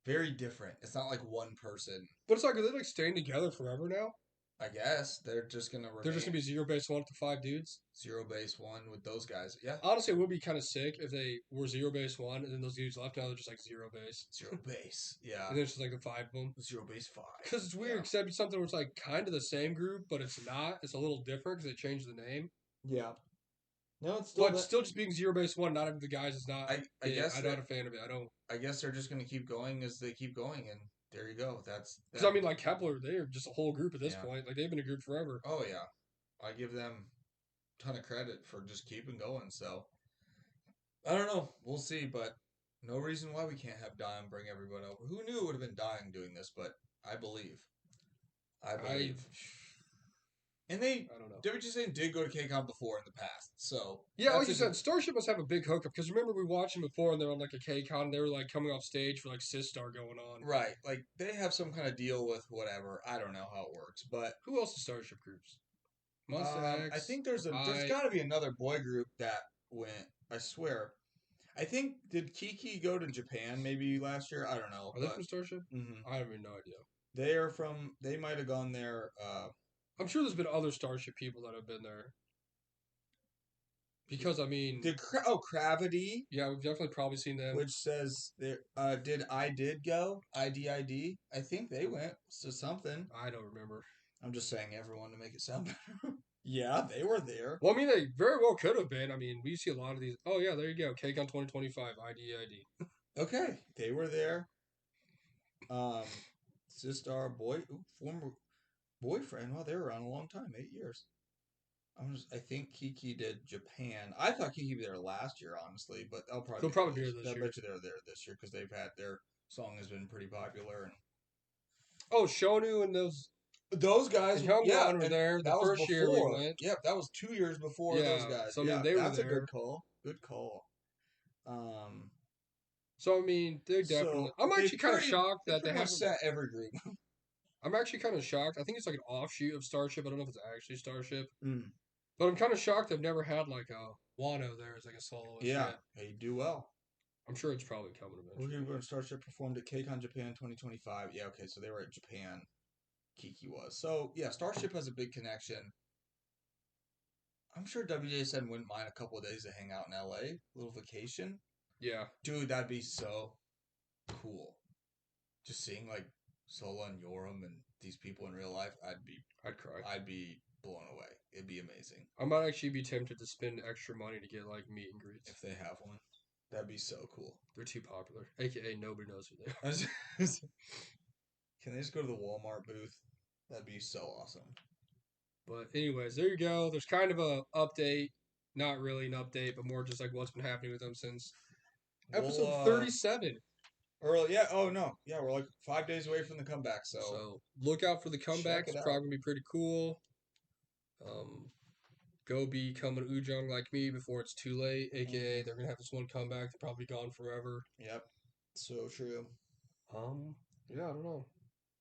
very different. It's not like one person. But it's like, are they like staying together forever now? I guess they're just gonna. They're just gonna be 0 base 1 with the 5 dudes. 0 base 1 with those guys. Yeah. Honestly, it would be kind of sick if they were 0 base 1 and then those dudes left. Now they're just like 0 base. 0 base. Yeah. And then it's just like the 5 of them. 0 base 5. Because it's weird, except it's something where it's like kind of the same group, but it's not. It's a little different because they changed the name. Yeah. No, it's still. But still just being 0 base 1. Not the guys is not. I guess I'm not a fan of it. I guess they're just gonna keep going as they keep going and. There you go. Because I mean, like Kepler, they're just a whole group at this point. Like they've been a group forever. Oh yeah, I give them a ton of credit for just keeping going. So I don't know. We'll see, but no reason why we can't have Dime bring everyone over. Who knew it would have been Dime doing this? But I believe. And I don't know. WJSN did go to KCON before in the past, so yeah, like you said, Starship must have a big hookup because remember we watched them before and they were on like a KCON. They were like coming off stage for like Sistar going on. Right, like they have some kind of deal with whatever. I don't know how it works, but who else is Starship groups? Monster X. I think there's got to be another boy group that went. I swear. I think did Kiki go to Japan maybe last year? I don't know. Are they from Starship? Mm-hmm. I have no idea. They are from. They might have gone there. I'm sure there's been other Starship people that have been there. Because, I mean... Gravity. Yeah, we've definitely probably seen them. Which says, did go? IDID? I think they went to something. I don't remember. I'm just saying everyone to make it sound better. Yeah, they were there. Well, I mean, they very well could have been. I mean, we see a lot of these... Oh, yeah, there you go. KCON 2025, IDID. Okay, they were there. Sistar former boyfriend. Well, they were around a long time, 8 years. I think Kiki did Japan. I thought Kiki was there last year, honestly, but they'll probably be here this I year. bet you they're there this year because their song has been pretty popular. And oh, Shonu and those guys, and Hyungwon were and there the first year we went. Yep, that was 2 years before those guys. So I mean, they were that's there. a good call. Good call. So I mean, they're definitely. I'm actually kind of shocked that they haven't set every group. I'm actually kind of shocked. I think it's like an offshoot of Starship. I don't know if it's actually Starship. Mm. But I'm kind of shocked they've never had like a Wano there as like a soloist. Yeah, they do well. I'm sure it's probably coming eventually. When Starship performed at KCON Japan 2025. Yeah, okay, so they were at Japan. Kiki was. So, yeah, Starship has a big connection. I'm sure WJSN wouldn't mind a couple of days to hang out in LA. A little vacation. Yeah. Dude, that'd be so cool. Just seeing like Sola and Yoram and these people in real life, I'd cry. I'd be blown away. It'd be amazing. I might actually be tempted to spend extra money to get like meet and greets. If they have one. That'd be so cool. They're too popular. AKA nobody knows who they are. Can they just go to the Walmart booth? That'd be so awesome. But anyways, there you go. There's kind of a update. Not really an update, but more just like what's been happening with them since episode 37. Early, yeah. Oh no, yeah. We're like 5 days away from the comeback, so look out for the comeback. It's probably gonna be pretty cool. Go become an UJUNG like me before it's too late. AKA, they're gonna have this one comeback. They're probably gone forever. Yep, so true. Yeah, I don't know.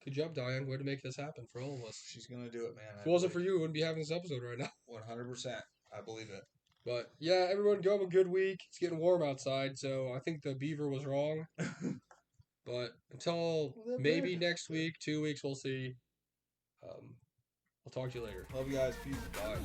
Good job, Diane. Way to make this happen for all of us. She's gonna do it, man. If it wasn't for you, we wouldn't be having this episode right now. 100%. I believe it. But yeah, everyone go have a good week. It's getting warm outside, so I think the beaver was wrong. But until maybe next week, 2 weeks, we'll see. I'll talk to you later. Love you guys. Peace. Bye.